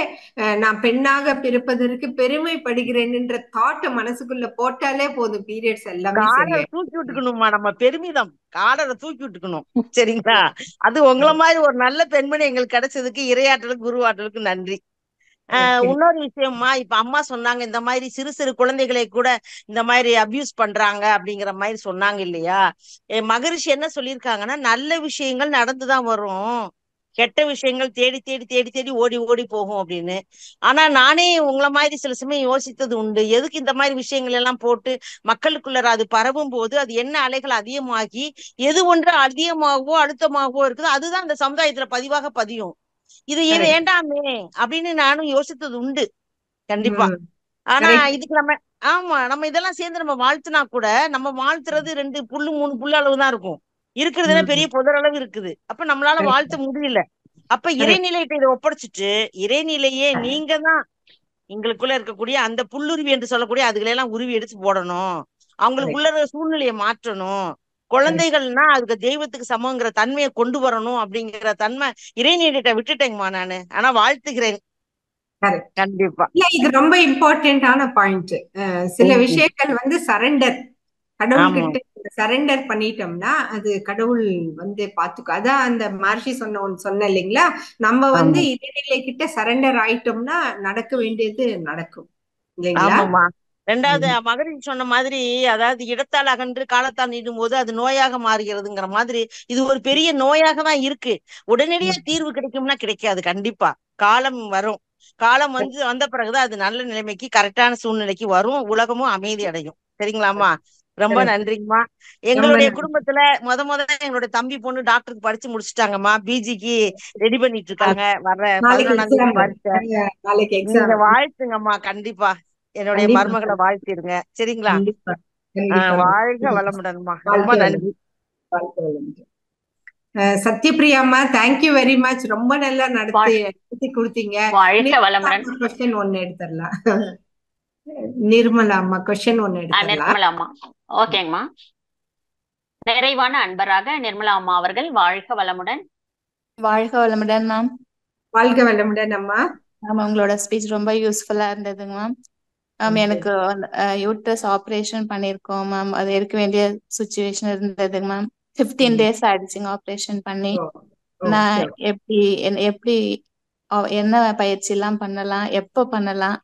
நான் பெண்ணாக பிறப்பதற்கு பெருமைப்படுகிறேன்ன்ற தாட் மனசுக்குள்ள போட்டாலே போதும், பீரியட்ஸ் எல்லாமே தூக்கி விட்டுக்கணுமா? நம்ம பெருமிதம் காடரை தூக்கி விட்டுக்கணும். சரிங்களா? அது உங்களை மாதிரி ஒரு நல்ல பெண்மணி எங்களுக்கு கிடைச்சதுக்கு இறையாற்றலுக்கு குருவாற்றலுக்கு நன்றி. இன்னொரு விஷயம்மா, இப்ப அம்மா சொன்னாங்க இந்த மாதிரி சிறு சிறு குழந்தைகளை கூட இந்த மாதிரி அபியூஸ் பண்றாங்க அப்படிங்கிற மாதிரி சொன்னாங்க இல்லையா? மகரிஷி என்ன சொல்லியிருக்காங்கன்னா, நல்ல விஷயங்கள் நடந்துதான் வரும், கெட்ட விஷயங்கள் தேடி தேடி தேடி தேடி ஓடி ஓடி போகும் அப்படின்னு. ஆனா நானே உங்களை மாதிரி சில சமயம் யோசித்தது உண்டு, எதுக்கு இந்த மாதிரி விஷயங்கள் எல்லாம் போட்டு மக்களுக்குள்ள அது பரவும் போது அது என்ன அலைகள் அதிகமாகி எது ஒன்று அதிகமாகவோ அழுத்தமாகவோ இருக்குதோ அதுதான் அந்த சமுதாயத்துல பதிவாக பதியும். இது வேண்டாமே அப்படின்னு நானும் யோசித்தது உண்டு கண்டிப்பா. ஆனா இதுக்கு நம்ம ஆமா நம்ம இதெல்லாம் சேர்ந்து நம்ம வாழ்த்துனா கூட நம்ம வாழ்த்துறது 2 புல்லு 3 புல்லு அளவு தான் இருக்கும். இருக்கிறதுனா பெரிய புதரளவு இருக்குது. அப்ப நம்மளால வாழ்த்த முடியல. அப்ப இறைநிலையிட்ட இதை ஒப்படைச்சிட்டு இறைநிலையே நீங்க தான் எங்களுக்குள்ள இருக்கக்கூடிய அந்த புல்லுருவி என்று சொல்லக்கூடிய அதுகளெல்லாம் உருவி எடுத்து போடணும். அவங்களுக்குள்ள இருக்கிற சூழ்நிலையை மாற்றணும். குழந்தைகள்னா அதுக்கு தெய்வத்துக்கு சமங்கிற தன்மையை கொண்டு வரணும் அப்படிங்கிற தன்மை இறைநிலையிட்ட விட்டுட்டேங்கம்மா நானு. ஆனா வாழ்த்துகிறேன். கண்டிப்பா இல்ல, இது ரொம்ப இம்பார்ட்டன்டான பாயிண்ட். சில விஷயங்கள் வந்து சரண்டர், கடவுள்கிட்ட சரண்டர் பண்ணிட்டோம்னா அது கடவுள் வந்து பாத்துக்கோ. அதான் அந்த மகர்ஷி சொன்ன இல்லைங்களா, நம்ம வந்து இறைநிலை கிட்ட சரண்டர் ஆயிட்டோம்னா நடக்க வேண்டியது நடக்கும் இல்லைங்களா. ஆமாம்மா. 2வது மகரிஷி சொன்ன மாதிரி, அதாவது இடத்தால் அகன்று காலத்தால் நீடும் போது அது நோயாக மாறுகிறதுங்கிற மாதிரி இது ஒரு பெரிய நோயாக தான் இருக்கு. உடனடியா தீர்வு கிடைக்கும்னா கிடைக்காது. கண்டிப்பா காலம் வரும். காலம் வந்த பிறகுதான் அது நல்ல நிலைமைக்கு கரெக்டான சூழ்நிலைக்கு வரும். உலகமும் அமைதி அடையும். சரிங்களாம்மா? ரொம்ப நன்றிங்கம்மா. எங்களுடைய குடும்பத்துல முதல்ல எங்களுடைய தம்பி பொண்ணு டாக்டருக்கு படிச்சு முடிச்சுட்டாங்கம்மா. பிஜிக்கு ரெடி பண்ணிட்டு இருக்காங்க. வர்ற 11ஆம் தேதி பரீட்சை. நீங்க வாழ்த்துங்கம்மா. கண்டிப்பா என்னுடைய மருமகளை வாழ்த்திடுங்க. சரிங்களா? வாழ்க வளமுடன்மா. ரொம்ப நன்றி. சத்யபிரியாம்மா, தேங்க்யூ வெரி மச். ரொம்ப நல்லா நடத்தி கொடுத்தீங்க. கொஸ்டின் ஒன்னு எடுத்துடலாம். நிர்மலா அம்மா கொஸ்டின் ஒன்னு எடுத்துடலாம். நிர்மலா அம்மா ஓகேங்கம்மா. நிறைவான அன்பராக நிர்மலா அம்மா அவர்கள் வாழ்க வளமுடன். வாழ்க வளமுடன் மேம். வாழ்க வளமுடன் அம்மா. ஆமா, உங்களோட ஸ்பீச் ரொம்ப யூஸ்ஃபுல்லா இருந்ததுங்க மேம். எனக்கு யூட்ரஸ் ஆப்ரேஷன் பண்ணிருக்கோம் மேம். அது எடுக்க வேண்டிய சுச்சுவேஷன் இருந்ததுங்க மேம். 15 days ஆயிடுச்சுங்க ஆப்ரேஷன் பண்ணி. நான் எப்படி என்ன பயிற்சி எல்லாம் பண்ணலாம், எப்ப பண்ணலாம்,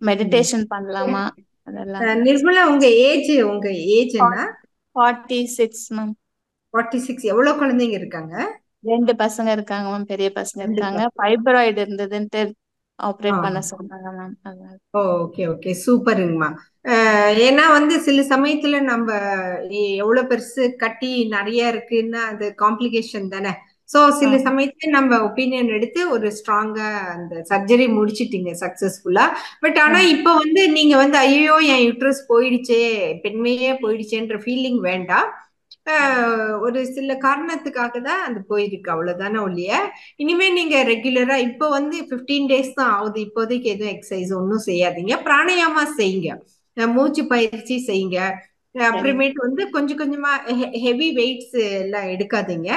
மெடிடேஷன் பண்ணலாமா அதெல்லாம். நிர்மலா, உங்க ஏஜ் என்ன? 46 மேம். 46. எவ்வளவு குழந்தைங்க இருக்காங்க? 2 பசங்க இருக்காங்க மேம். பெரிய பசங்க இருக்காங்க. ஃபைப்ராய்டு இருந்ததுன்ட்டு ஆப்ரேட் பண்ண சொன்னாங்க மேம். Okay okay, சூப்பருங்கம்மா. ஏன்னா வந்து சில சமயத்துல நம்ம எவ்வளவு பெருசு கட்டி நிறைய இருக்குன்னா அது காம்ப்ளிகேஷன் தானே. சோ சில சமயத்துல நம்ம ஒப்பீனியன் எடுத்து ஒரு ஸ்ட்ராங்கா அந்த சர்ஜரி முடிச்சிட்டீங்க சக்சஸ்ஃபுல்லா. பட் ஆனா இப்ப வந்து நீங்க வந்து ஐயோ என் யூட்ரஸ் போயிடுச்சே, பெண்மையே போயிடுச்சேன்ற ஃபீலிங் வேண்டாம். ஒரு சில காரணத்துக்காக தான் அது போயிருக்கு, அவ்வளவுதானே ஒழிய இனிமே நீங்க ரெகுலரா இப்ப வந்து 15 days தான் ஆகுது. இப்போதைக்கு எதுவும் எக்ஸசைஸ் ஒன்னும் செய்யாதீங்க. பிராணாயாமா செய்யுங்க, மூச்சு பயிற்சி செய்யுங்க. அப்புறமேட்டு வந்து கொஞ்சம் கொஞ்சமா ஹெவி வெயிட்ஸ் எல்லாம் எடுக்காதீங்க.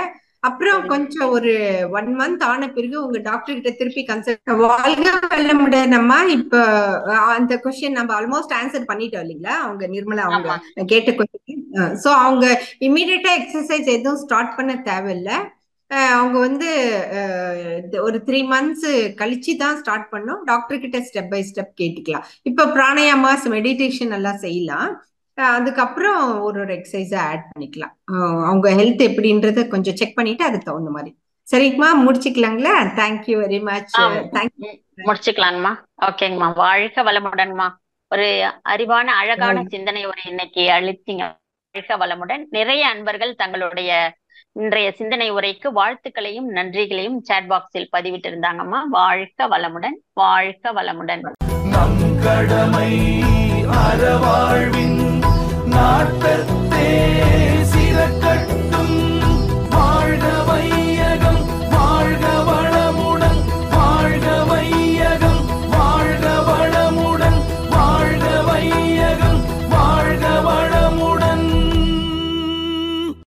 அப்புறம் கொஞ்சம் ஒரு 1 month ஆன பிறகு உங்க டாக்டர் கிட்ட திருப்பி கன்சல்ட். வாழ்க வளமுடன் அம்மா. இப்ப அந்த கொஸ்டின் நம்ம ஆல்மோஸ்ட் ஆன்சர் பண்ணிட்டோம் இல்லைங்களா, அவங்க நிர்மலா அவங்க கேட்ட கொஸ்டின். சோ அவங்க இமீடியட்டா எக்ஸசைஸ் எதுவும் ஸ்டார்ட் பண்ண தேவையில்லை. அவங்க வந்து ஒரு 3 months கழிச்சு தான் ஸ்டார்ட் பண்ணோம். டாக்டர் கிட்ட ஸ்டெப் பை ஸ்டெப் கேட்டுக்கலாம். இப்ப பிராணாயாமாஸ் மெடிடேஷன் எல்லாம் செய்யலாம். அதுக்கப்புறம் ஒரு எக்ஸசைஸ ஆட் பண்ணிக்கலாம். அவங்க ஹெல்த் எப்படின்றத கொஞ்சம் செக் பண்ணிட்டு அதுக்கு தகுந்த மாதிரி. சரிங்கம்மா, முடிச்சுக்கலாங்களா? Thank you very much. முடிச்சுக்கலாங்கம்மா. ஓகேங்கம்மா. வாழ்க வளமுடன்மா. ஒரு அறிவான அழகான சிந்தனை ஒரு இன்னைக்கு அளித்தீங்க. வாழ்க வளமுடன். நிறைய அன்பர்கள் தங்களுடைய இன்றைய சிந்தனை உரைக்கு வாழ்த்துக்களையும் நன்றிகளையும் சாட் பாக்ஸில் பதிவிட்டு இருந்தாங்கம்மா. வாழ்க வளமுடன். வாழ்க வளமுடன். நம் கடமை அறவாழ்வின் நாட்டத்தே